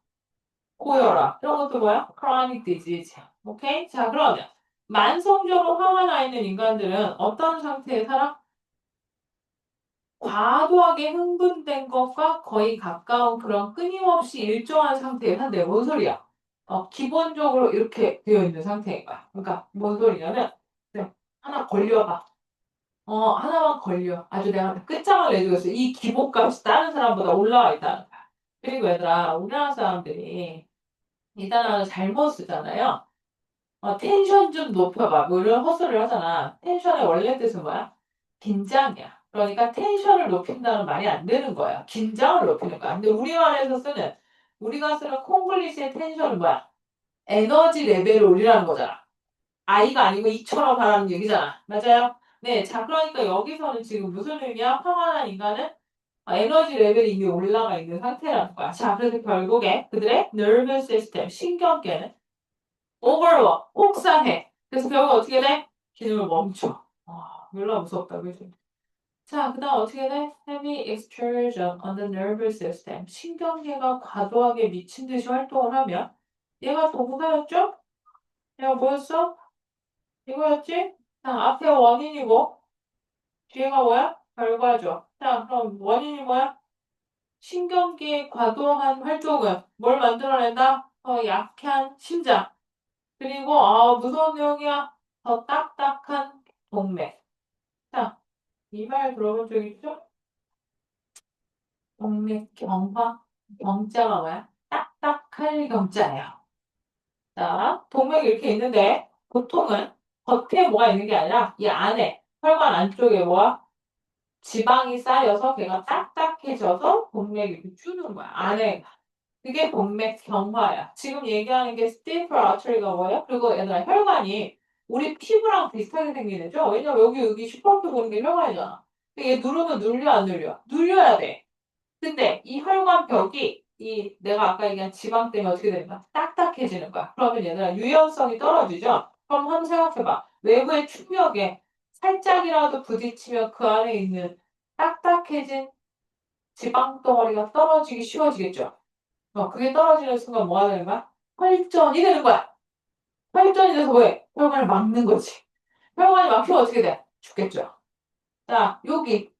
고혈압. 이런 것도 뭐야? 크로닉 디지즈. 오케이? 자, 그러면 만성적으로 화가 나 있는 인간들은 어떤 상태에 살아? 과도하게 흥분된 것과 거의 가까운 그런 끊임없이 일정한 상태에 산대. 뭔 소리야? 기본적으로 이렇게 되어 있는 상태인 거야. 그러니까 뭔 소리냐면, 네, 하나 걸려봐. 하나만 걸려. 아주 내가 끝장을 내주겠어. 이 기본값이 다른 사람보다 올라와 있다는 거야. 그리고 얘들아, 우리나라 사람들이 이 단어를 잘못 쓰잖아요. 텐션 좀 높여봐. 뭐 이런 헛소리를 하잖아. 텐션의 원래 뜻은 뭐야? 긴장이야. 그러니까 텐션을 높인다는 말이 안 되는 거야. 긴장을 높이는 거야. 근데 우리말에서 우리가 쓰는 콩글리시의 텐션은 뭐야? 에너지 레벨을 올리라는 거잖아. 아이가 아니고 이처럼 하라는 얘기잖아. 맞아요? 네. 자, 그러니까 여기서는 지금 무슨 의미야? 화가 난 인간은 에너지 레벨이 이미 올라가 있는 상태라는 거야. 자, 그래서 결국에 그들의 nervous system, 신경계는 overwork, 혹사해. 그래서 결국 어떻게 돼? 기능을 멈춰. 몰라 무섭다, 그지? 자, 그 다음 어떻게 돼? Heavy exertion on the nervous system. 신경계가 과도하게 미친 듯이 활동을 하면 얘가 동사였죠? 얘가 뭐였어? 이거였지? 자, 앞에 원인이고 뒤에가 뭐야? 결과죠. 자, 그럼 원인이 뭐야? 신경계의 과도한 활동은 뭘 만들어낸다? 약한 심장. 그리고 무서운 내용이야. 더 딱딱한 동맥. 자, 이 말 들어본 적 있죠? 동맥 경화. 경자가 뭐야? 딱딱할 경자예요. 자, 동맥이 이렇게 있는데 보통은 겉에 뭐가 있는 게 아니라 이 안에 혈관 안쪽에 뭐야? 지방이 쌓여서 걔가 딱딱해져서 동맥이 이렇게 주는 거야. 안에 그게 동맥 경화야. 지금 얘기하는 게 스티프 아처리가 뭐예요? 그리고 얘들아 혈관이 우리 피부랑 비슷하게 생긴 애죠? 왜냐면 여기 슈퍼트 보는 게 혈관이잖아. 근데 얘 누르면 눌려 안 눌려? 눌려야 돼. 근데 이 혈관 벽이 내가 아까 얘기한 지방 때문에 어떻게 되는 거야? 딱딱해지는 거야. 그러면 얘들아 유연성이 떨어지죠? 그럼 한번 생각해봐. 외부의 충격에 살짝이라도 부딪히면 그 안에 있는 딱딱해진 지방 덩어리가 떨어지기 쉬워지겠죠? 그게 떨어지는 순간 뭐가 되는 거야? 혈전이 되는 거야. 혈전이 돼서 뭐해? 혈관을 막는 거지. 혈관이 막히면 어떻게 돼? 죽겠죠. 자, 여기,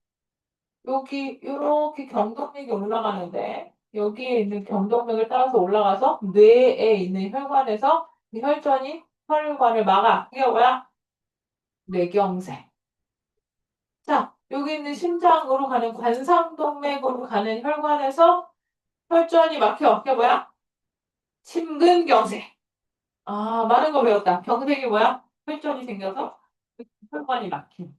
요렇게 경동맥이 올라가는데, 여기에 있는 경동맥을 따라서 올라가서 뇌에 있는 혈관에서 이 혈전이 혈관을 막아. 이게 뭐야? 뇌경색. 자, 여기 있는 심장으로 가는 관상동맥으로 가는 혈관에서 혈전이 막혀. 이게 뭐야? 심근경색. 많은 거 배웠다. 경색이 뭐야? 혈전이 생겨서 혈관이 막힌.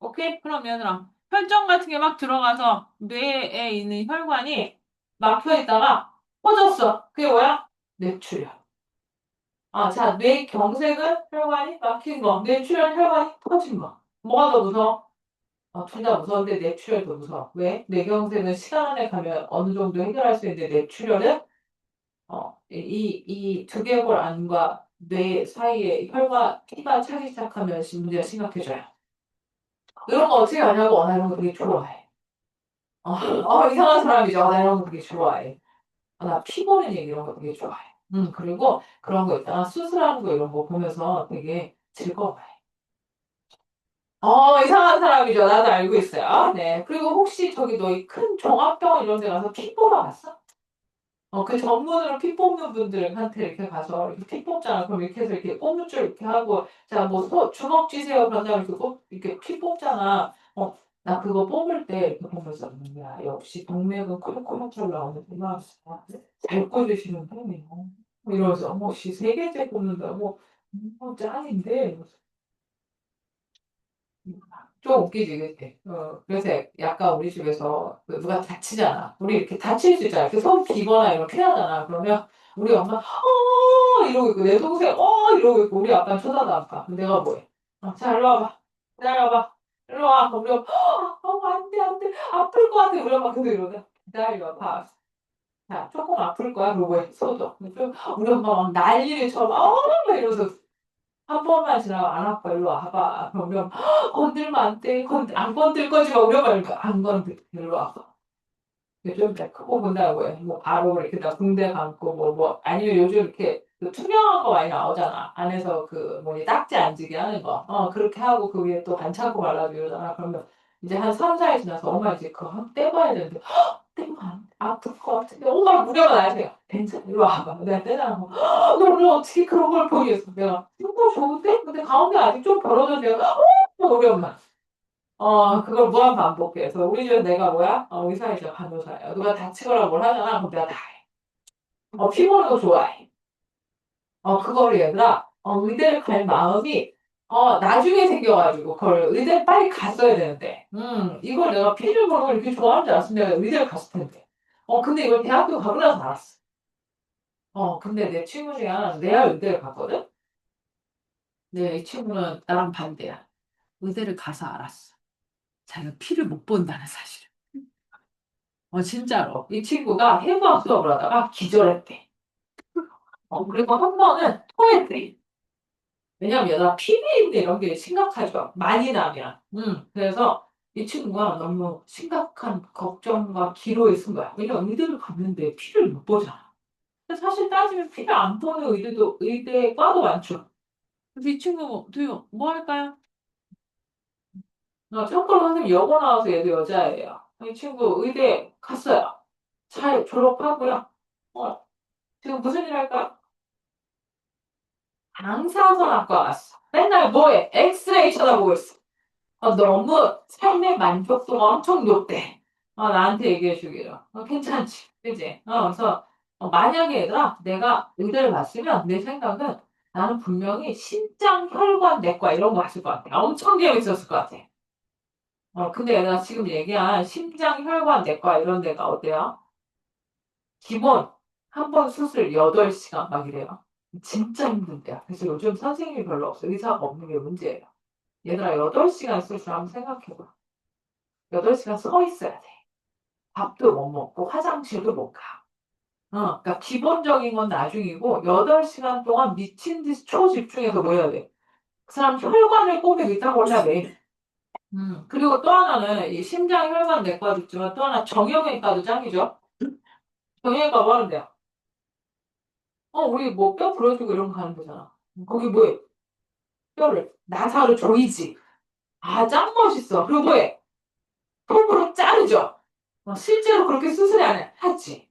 오케이? 그럼 얘들아, 혈전 같은 게 막 들어가서 뇌에 있는 혈관이 막혀 있다가 퍼졌어. 그게 뭐야? 뇌출혈. 자, 뇌경색은 혈관이 막힌 거, 뇌출혈 혈관이 터진 거. 뭐가 더 무서워? 둘 다 무서운데 뇌출혈이 더 무서워. 왜? 뇌경색은 시간 안에 가면 어느 정도 해결할 수 있는데 뇌출혈은 이 두개골 안과 뇌 사이에 혈과 피가 차기 시작하면 문제가 심각해져요. 이런 거 어떻게 하냐고, 나 이런 거 되게 좋아해. 이상한 사람이죠. 나 이런 거 되게 좋아해. 나 피 보는 얘기 이런 거 되게 좋아해. 그리고 그런 거 있잖아. 수술하는 거 이런 거 보면서 되게 즐거워해. 이상한 사람이죠. 나도 알고 있어요. 네. 그리고 혹시 저기 너희 큰 종합병원 이런 데 가서 피 뽑아봤어? 그 전문으로 피 뽑는 분들한테 이렇게 가서 이렇게 피 뽑잖아. 그럼 이렇게 해서 이렇게 뽑는 줄 이렇게 하고, 자, 뭐, 주먹 쥐세요. 그런 다음에 이렇게 피 뽑잖아. 나 그거 뽑을 때 이렇게 보면서, 야, 역시 동맥은 콜콜 잘 나오는구나. 잘 꽂으시는 편이에요. 이러면서, 씨, 세 개째 뽑는다고? 짱인데. 좀 웃기지, 그치? 그래서 약간 우리 집에서 누가 다치잖아. 우리 이렇게 다칠 수 있잖아. 이렇게 손 비거나 이런 피하잖아. 그러면 우리 엄마, 이러고 있고, 내 동생, 이러고 있고, 우리 아빠는 쳐다도 안 봐. 그럼 내가 뭐해? 자, 일로 와봐. 기다려봐. 일로 와. 그럼 우리 엄마, 안 돼, 안 돼. 아플 것 같아. 우리 엄마 계속 이러자. 기다려봐. 자, 조금 아플 거야. 그러고 해. 소독. 우리 엄마 막 난리를 쳐. 막 이러면서 한 번만 지나고 안 아파 일로 와봐. 그러면 건들면 안 돼. 안 건들 거지 마. 우리 엄마 이렇게 안 건들. 일로 와봐. 요즘 이제 크고 본다고 해. 뭐 바로 이렇게 다 붕대 감고 아니면 요즘 이렇게 그 투명한 거 많이 나오잖아. 안에서 그 뭐니 딱지 안 지게 하는 거. 그렇게 하고 그 위에 또 반창고 발라주고 이러잖아. 그러면 이제 한 3, 4일 지나서 엄마 이제 그거 한 떼봐야 되는데 떼면 아플 것 같은데 엄마 무료가 나세요. 괜찮아. 일로 와봐. 내가 떼잖아. 너는 어떻게 그런 걸 보겠어? 내가 이거 좋은데? 근데 가운데 아직 좀 벌어져 내가 우리 엄마. 그걸 무한 반복해서 우리 집에 내가 뭐야? 의사이자 간호사야. 누가 다치거나 뭘 하잖아. 그럼 내가 다 해. 피 보는 거 좋아해. 그거를 얘들아, 의대를 갈 마음이, 나중에 생겨가지고, 그걸 의대를 빨리 갔어야 되는데, 이걸 내가 피를 보는 걸 이렇게 좋아하는 줄 알았으면 내가 의대를 갔을 텐데. 근데 이걸 대학교 가고 나서 알았어. 근데 내 친구 중에 하나는 내가 의대를 갔거든? 근데 이 친구는 나랑 반대야. 의대를 가서 알았어. 자기가 피를 못 본다는 사실을. 진짜로. 이 친구가 해부학 수업을 하다가 기절했대. 그리고 한 번은 토했대. 왜냐면 얘가 PB인데 이런 게 심각하죠. 많이 나면. 그래서 이 친구가 너무 심각한 걱정과 기로에 쓴 거야. 왜냐면 의대를 갔는데 피를 못 보잖아. 근데 사실 따지면 피를 안 보는 의대과도 많죠. 그래서 이 친구 뭐 할까요? 참고로 선생님 여고 나와서 얘도 여자예요. 이 친구 의대 갔어요. 잘 졸업하고요. 어, 지금 무슨 일 할까? 방사선학과 갔어. 맨날 뭐해? 엑스레이 쳐다보고 있어. 너무 삶의 만족도가 엄청 높대. 나한테 얘기해 주기로. 괜찮지. 그지? 그래서, 만약에 얘들아, 내가 의대를 갔으면 내 생각은 나는 분명히 심장, 혈관, 내과 이런 거 갔을 것 같아. 엄청 재밌었을 것 같아. 근데 얘들아, 지금 얘기한 심장, 혈관, 내과 이런 데가 어때요? 기본, 한 번 수술 8시간 막 이래요. 진짜 힘든데요. 그래서 요즘 선생님이 별로 없어. 의사가 없는 게 문제예요. 얘들아, 8시간 수술 한번 생각해봐. 8시간 서 있어야 돼. 밥도 못 먹고 화장실도 못 가. 그러니까 기본적인 건 나중이고 8시간 동안 미친 듯이 초집중해서 뭐 해야 돼? 그 사람 혈관을 꼬매 있다고 올라 매일. 그리고 또 하나는 이 심장 혈관 내과도 있지만 또 하나 정형외과도 짱이죠. 정형외과 뭐 하는데요? 우리 뭐 뼈 부러지고 이런 거 가는 거잖아. 거기 뭐해? 뼈를 나사로 조이지. 짱 멋있어. 그리고 뭐해? 톱으로 자르죠. 실제로 그렇게 수술이 안 해. 하지.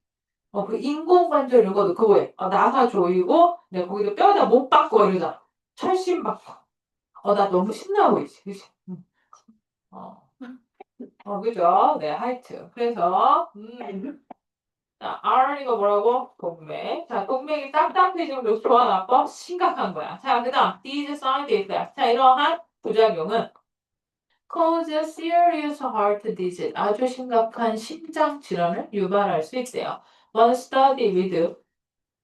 그 인공관절 이런 것도 그거에 나사 조이고 내가 거기다 뼈에다 못 박고 이러잖아. 철심 박고. 나 너무 신나 보이지, 그치? 어, 그죠? 네, 하여튼. 그래서 자, R 이거 뭐라고? 동맥. 자, 동맥이 딱딱해지면 좋아 나빠? 심각한 거야. 자, 그다음 these side effects. 자, 이러한 부작용은 cause a serious heart disease. 아주 심각한 심장 질환을 유발할 수 있대요. One study with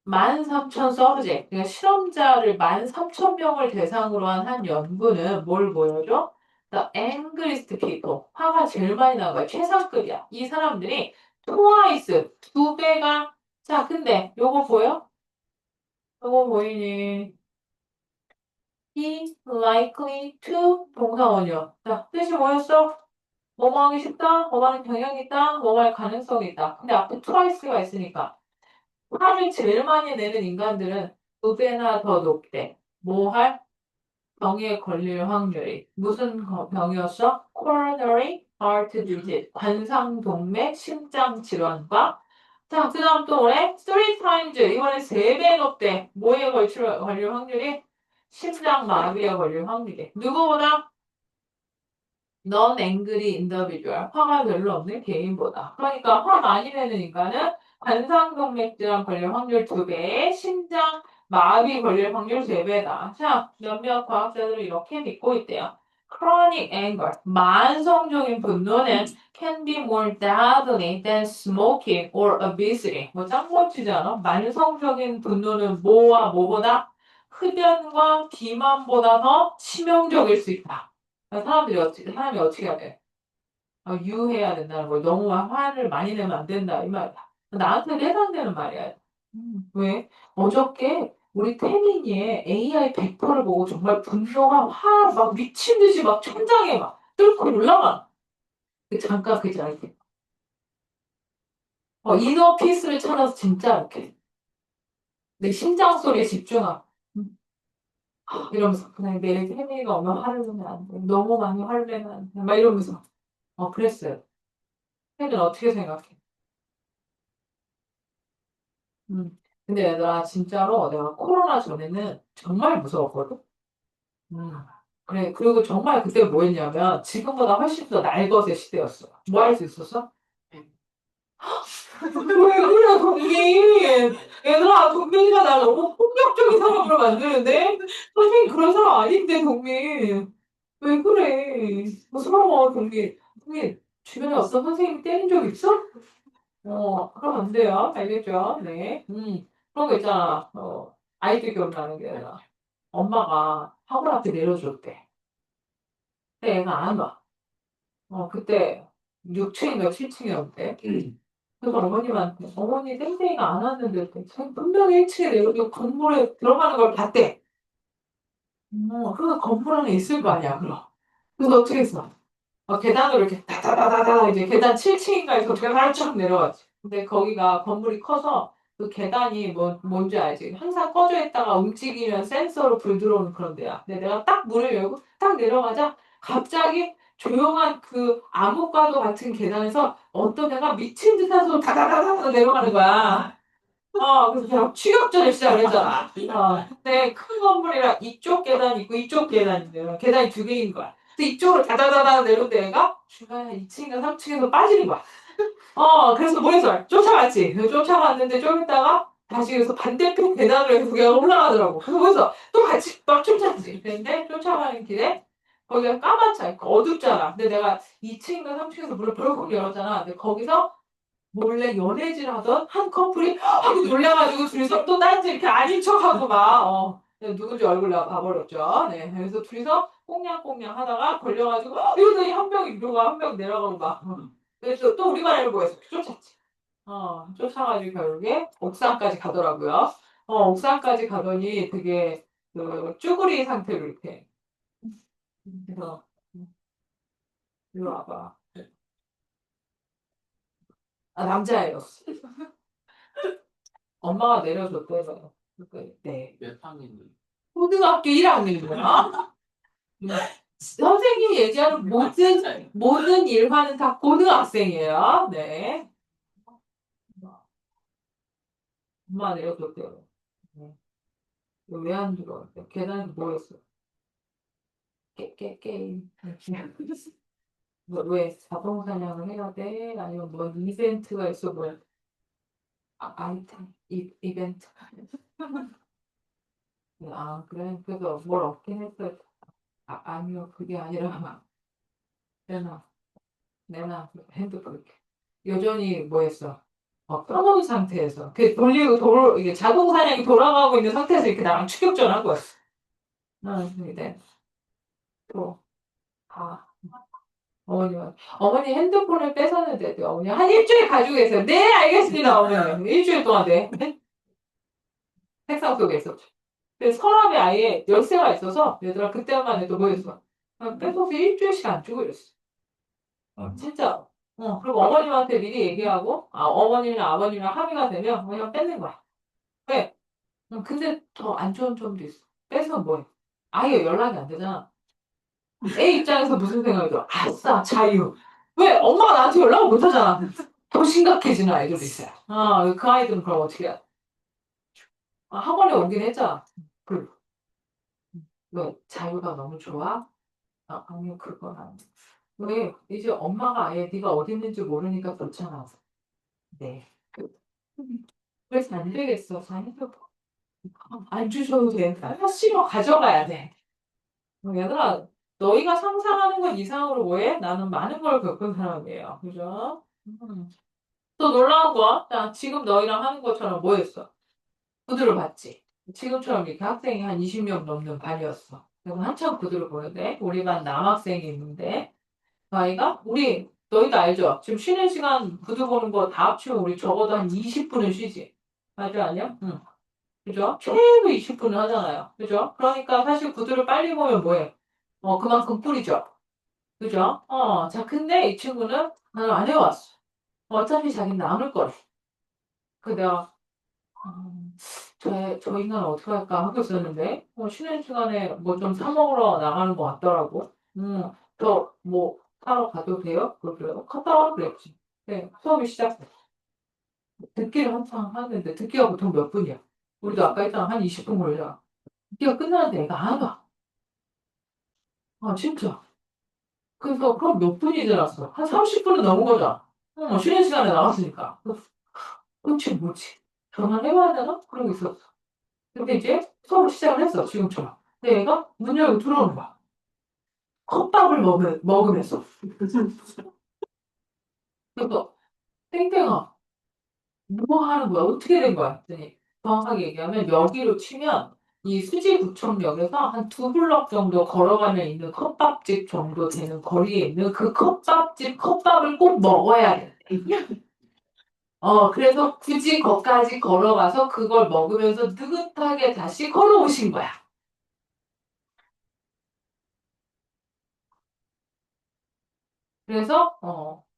13,000 서브젝트, 그러니까 실험자를 13,000명을 대상으로 한 연구는 뭘 보여줘? The angriest people. 화가 제일 많이 나는 거야. 최상급이야. 이 사람들이 twice, 2배가, 자, 근데 요거 보여? 요거 보이니? he likely to 동사원이요. 자, 뜻이 뭐였어? 뭐뭐 하기 쉽다, 뭐뭐 하는 경향이 있다, 뭐뭐 할 가능성이 있다. 근데 앞에 twice가 있으니까 화를 제일 많이 내는 인간들은 두 배나 더 높대. 뭐 할? 병에 걸릴 확률이. 무슨 병이었어? coronary heart disease. 관상동맥 심장 질환과 자, 그 다음 또 뭐래? three times. 이번에 세 배 높대. 뭐에 걸릴 확률이? 심장 마비에 걸릴 확률이. 누구보다? non-angry individual. 화가 별로 없는 개인보다. 그러니까 화 많이 내는 인간은 관상동맥 질환 걸릴 확률 2배, 심장 마비 걸릴 확률 3배다. 자, 몇몇 과학자들은 이렇게 믿고 있대요. Chronic anger, 만성적인 분노는 can be more deadly than smoking or obesity. 뭐 짱 멋지지 않아? 만성적인 분노는 뭐와 뭐보다 흡연과 비만보다 더 치명적일 수 있다. 사람이 어떻게 해야 돼? 유해해야 된다는 거야. 너무 화를 많이 내면 안 된다. 이 말이야. 나한테는 해당되는 말이야. 왜? 어저께 우리 태민이의 AI 100%를 보고 정말 분노가 막 미친 듯이 막 천장에 막 뚫고 올라가. 잠깐 그지 않게. 이너 피스를 찾아서 진짜 이렇게 내 심장 소리에 집중하고. 이러면서 그냥 내일 태민이가 오면 화를 내면 안 돼. 너무 많이 화를 내면 안 돼. 막 이러면서. 그랬어요. 태민은 어떻게 생각해? 음. 근데 얘들아, 진짜로 내가 코로나 전에는 정말 무서웠거든? 음. 그래, 그리고 정말 그때 뭐 했냐면, 지금보다 훨씬 더 날것의 시대였어. 뭐 할 수 있었어? 왜 그래, 동민? 얘들아, 동민이가 나 너무 폭력적인 사람으로 만드는데? 선생님 그런 사람 아닌데, 동민. 왜 그래? 무서워, 동민. 동민, 주변에 어떤 선생님 때린 적 있어? 그럼 안 돼요. 알겠죠? 네. 그런 거 있잖아. 아이들 기억나는 게 아니라. 엄마가 학원 앞에 내려줬대. 근데 애가 안 와. 그때 6층인가 7층이었대. 그래서 어머님한테, 어머니 땡땡이가 안 왔는데, 분명히 1층에 내려서 건물에 들어가는 걸 봤대. 그래서 건물 안에 있을 거 아니야, 그럼. 그래서 어떻게 했어? 계단으로 이렇게 다다다다다 이제 계단 7층인가 해서 계단을 쫙 내려갔지. 근데 거기가 건물이 커서 그 계단이 뭔지 알지? 항상 꺼져 있다가 움직이면 센서로 불 들어오는 그런 데야. 근데 내가 딱 문을 열고 딱 내려가자 갑자기 조용한 그 암흑과도 같은 계단에서 어떤 애가 미친 듯한 소리 다다다다 내려가는 거야. 그래서 그냥 추격전을 시작을 했잖아. 근데 큰 건물이라 이쪽 계단 있고 이쪽 계단 있는 계단이 두 개인 거야. 그래서 이쪽으로 다다다다 내려오는데 얘가 중간에 2층인가 3층에서 빠지는 거야. 그래서 뭐해서 쫓아갔지. 그래서 쫓아갔는데 좀 있다가 다시 그래서 반대편 계단으로 해서 그냥 올라가더라고. 그래서 또 같이 막 쫓았지. 근데 쫓아가는 길에 거기가 까맣잖아. 어둡잖아. 근데 내가 2층인가 3층에서 문을 벌컥 열었잖아. 근데 거기서 몰래 연애질 하던 한 커플이 하고 놀라가지고 둘이서 또 딴지 이렇게 아닌 척하고 막, 누군지 얼굴 내가 봐버렸죠. 네. 그래서 둘이서 꽁냥꽁냥 하다가 걸려가지고, 이러더니 한 명이 위로가 한 명 내려가고 막. 그래서 또 우리 반을 보고 쫓았지. 쫓아가지고 결국에 옥상까지 가더라고요. 옥상까지 가더니 되게 그 쭈구리 상태로 이렇게. 그래서, 이리 와봐. 남자예요. 엄마가 내려줬대요. 네. 몇 학년이? 고등학교 1학년이구나. 선생님이 얘기하는 모든 일화는 다 고등학생이에요. 네. 엄마 내려줬대요. 네. 왜 안 들어? 계단에서 뭐 했어? 게임. 왜 자동 사냥을 해야 돼? 아니면 뭐 이벤트가 있어? 아이템, 이벤트. 그래. 그래서 뭘 얻긴 했어요. 아니요. 그게 아니라, 내놔 핸드폰 이렇게. 여전히 뭐 했어? 꺼놓은 상태에서. 이게 자동 사냥이 돌아가고 있는 상태에서 이렇게 나랑 추격전 한 거였어. 근데 또, 아, 어머니 핸드폰을 뺏었는데, 어머니 한 일주일 가지고 계세요. 네, 알겠습니다, 어머니. 일주일 동안 네. 책상 속에 있었죠. 근데 서랍에 아예 열쇠가 있어서 얘들아 그때만 해도 뭐였어? 뺏어서 일주일씩 안 주고 이랬어. 진짜. 그리고 어머님한테 미리 얘기하고, 어머님이나 아버님이랑 합의가 되면 그냥 뺏는 거야. 왜? 근데 더 안 좋은 점도 있어. 뺏으면 뭐해? 아예 연락이 안 되잖아. 애 입장에서 무슨 생각이 들어? 아싸, 자유. 왜? 엄마가 나한테 연락을 못 하잖아. 더 심각해지는 아이들도 있어요. 그 아이들은 그럼 어떻게 해야 돼? 학원에 오긴 했잖아. 그, 왜? 자유가 너무 좋아? 아니요, 그건 아니야. 왜? 이제 엄마가 아예 네가 어디 있는지 모르니까 그렇잖아. 네. 그래서 안 되겠어. 자기도 안 주셔도 돼. 싫어 가져가야 돼. 얘들아, 너희가 상상하는 것 이상으로 뭐해? 나는 많은 걸 겪은 사람이에요. 그죠? 또 놀라운 거, 자, 지금 너희랑 하는 것처럼 뭐 했어? 구두를 봤지? 지금처럼 이렇게 학생이 한 20명 넘는 반이었어. 그리고 한참 구두를 보는데, 우리 반 남학생이 있는데, 그 아이가, 너희도 알죠? 지금 쉬는 시간 구두 보는 거 다 합치면 우리 적어도 한 20분은 쉬지. 맞아, 아니야? 응. 그죠? 최소 20분은 하잖아요. 그죠? 그러니까 사실 구두를 빨리 보면 뭐해? 그만큼 꿀이죠. 그죠? 자, 근데 이 친구는 나는 안 해왔어. 어차피 자기는 남을 거래. 그 내가, 저 인간은 어떻게 할까 하고 있었는데, 쉬는 시간에 뭐 좀 사 먹으러 나가는 것 같더라고. 저 뭐 사러 가도 돼요? 그러더라고. 갔다 와 그랬지. 네, 수업이 시작돼. 듣기를 한창 하는데, 듣기가 보통 몇 분이야? 우리도 아까 했잖아. 한 20분 걸려. 듣기가 끝나는데 애가 안 와. 진짜. 그래서 그럼 몇 분이 지났어? 한 30분은 넘은 거잖아. 쉬는 시간에 나갔으니까. 그치, 뭐지? 전화를 해봐야 되나? 그러고 있었어. 근데 이제 수업을 시작을 했어, 지금처럼. 근데 얘가 문 열고 들어오는 거야. 컵밥을 먹으면서. 그래서, 땡땡아, 뭐 하는 거야? 어떻게 된 거야? 했더니, 정확하게 얘기하면, 여기로 치면, 이 수지구청역에서 한 두 블럭 정도 걸어가면 있는 컵밥집 정도 되는 거리에 있는 그 컵밥집 컵밥을 꼭 먹어야 돼. 그래서 굳이 거기까지 걸어가서 그걸 먹으면서 느긋하게 다시 걸어오신 거야. 그래서,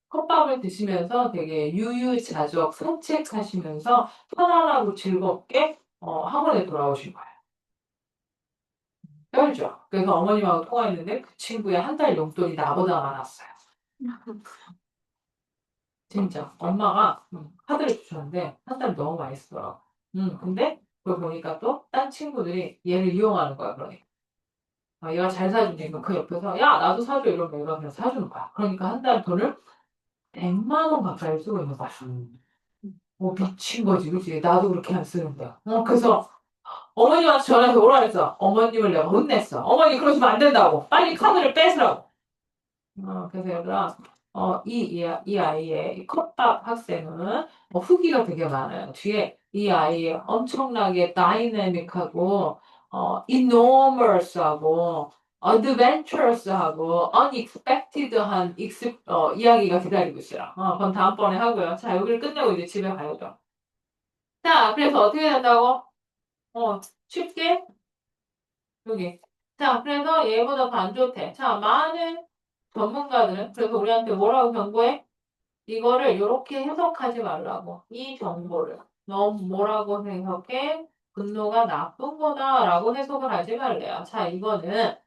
컵밥을 드시면서 되게 유유자적 산책하시면서 편안하고 즐겁게, 학원에 돌아오신 거야. 쩔죠? 그래서 어머님하고 통화했는데 그 친구의 한 달 용돈이 나보다 많았어요. 진짜. 엄마가 카드를 주셨는데 한 달 너무 많이 쓰더라고. 근데 그걸 보니까 또 딴 친구들이 얘를 이용하는 거야, 그러니까. 얘가 잘 사주니까 그 옆에서 야 나도 사줘 이러면 사주는 거야. 그러니까 한 달 돈을 100만 원 가까이 쓰고 있는 거야. 미친 거지, 그치? 나도 그렇게 안 쓰는 거야. 그래서 어머님한테 전화해서 오라 그랬어. 어머님을 내가 혼냈어. 어머니 그러시면 안 된다고. 빨리 카드를 뺏으라고. 그래서 얘들아, 이 아이의 이 컵밥 학생은 후기가 되게 많아요. 뒤에 이 아이의 엄청나게 다이내믹하고, enormous하고, adventurous하고, unexpected한 이야기가 기다리고 있어요. 그건 다음번에 하고요. 자, 여기를 끝내고 이제 집에 가야죠. 자, 그래서 어떻게 된다고? 쉽게, 여기. 자, 그래서 얘보다 더 안 좋대. 자, 많은 전문가들은 그래서 우리한테 뭐라고 경고해? 이거를 이렇게 해석하지 말라고. 이 정보를. 너 뭐라고 해석해? 분노가 나쁜 거다라고 해석을 하지 말래요. 자, 이거는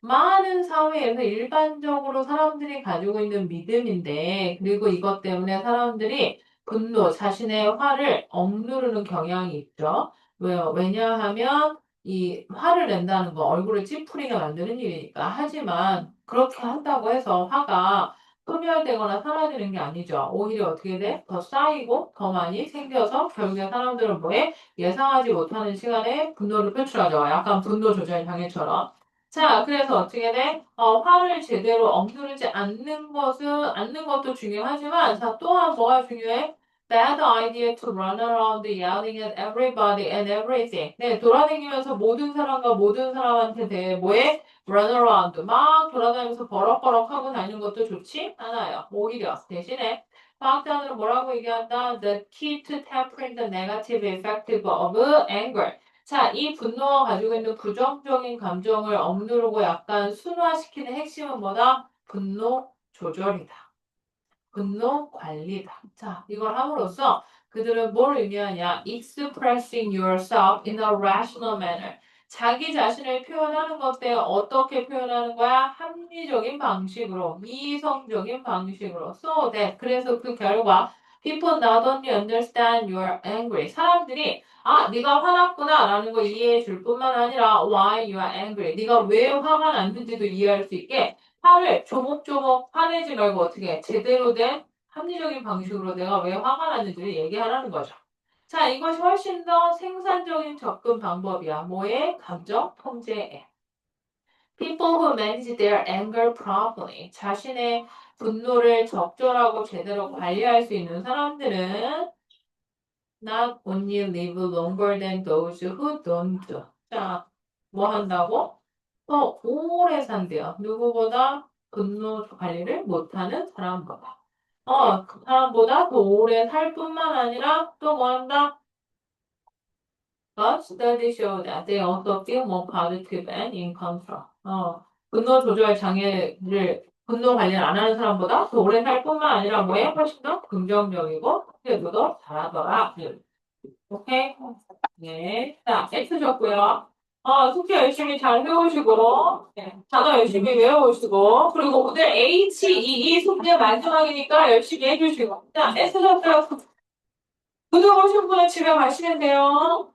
많은 사회에서 일반적으로 사람들이 가지고 있는 믿음인데, 그리고 이것 때문에 사람들이 분노, 자신의 화를 억누르는 경향이 있죠. 왜요? 왜냐하면 이 화를 낸다는 거 얼굴을 찌푸리게 만드는 일이니까. 하지만 그렇게 한다고 해서 화가 소멸되거나 사라지는 게 아니죠. 오히려 어떻게 돼? 더 쌓이고 더 많이 생겨서 결국에 사람들은 뭐해? 예상하지 못하는 시간에 분노를 표출하죠. 약간 분노 조절 장애처럼. 자, 그래서 어떻게 돼? 화를 제대로 억누르지 않는 것도 중요하지만, 자, 또한 뭐가 중요해? Bad idea to run around yelling at everybody and everything. 네, 돌아다니면서 모든 사람과 모든 사람한테 대해 뭐해? Run around. 막 돌아다니면서 버럭버럭 하고 다니는 것도 좋지 않아요. 오히려 대신에 과학자들은 뭐라고 얘기한다? The key to tempering the negative effect of anger. 자, 이 분노가 가지고 있는 부정적인 감정을 억누르고 약간 순화시키는 핵심은 뭐다? 분노 조절이다. 분노 관리다. 자, 이걸 함으로써 그들은 뭘 의미하냐? Expressing yourself in a rational manner. 자기 자신을 표현하는 것때 어떻게 표현하는 거야? 합리적인 방식으로, 이성적인 방식으로. So that. 그래서 그 결과 people not only understand you're angry. 사람들이 네가 화났구나 라는 걸 이해해 줄 뿐만 아니라 why you are angry. 네가 왜 화가 났는지도 이해할 수 있게 화를 조목조목 화내지 말고 어떻게 해? 제대로 된 합리적인 방식으로 내가 왜 화가 났는지를 얘기하라는 거죠. 자, 이것이 훨씬 더 생산적인 접근 방법이야. 뭐에? 감정 통제에. People who manage their anger properly. 자신의 분노를 적절하고 제대로 관리할 수 있는 사람들은 not only live longer than those who don't. 자, 뭐 한다고? 더 오래 산대요. 누구보다 분노 관리를 못하는 사람보다. 그 사람보다 더 오래 살 뿐만 아니라 또 뭐 한다? But studies show that they also feel more positive and in control. 분노 조절 장애를 분노 관리를 안 하는 사람보다 더 오래 살 뿐만 아니라 뭐에 훨씬 더 긍정적이고 태도도 잘하더라. 오케이? 네. 자, X 줬고요. 숙제 열심히 잘 해오시고, 네. 단어 열심히 외워오시고, 그리고 오늘 H2E 숙제 마지막이니까 열심히 해주시고. 자, S 줬어요. 구독 오신 분은 집에 가시면 돼요.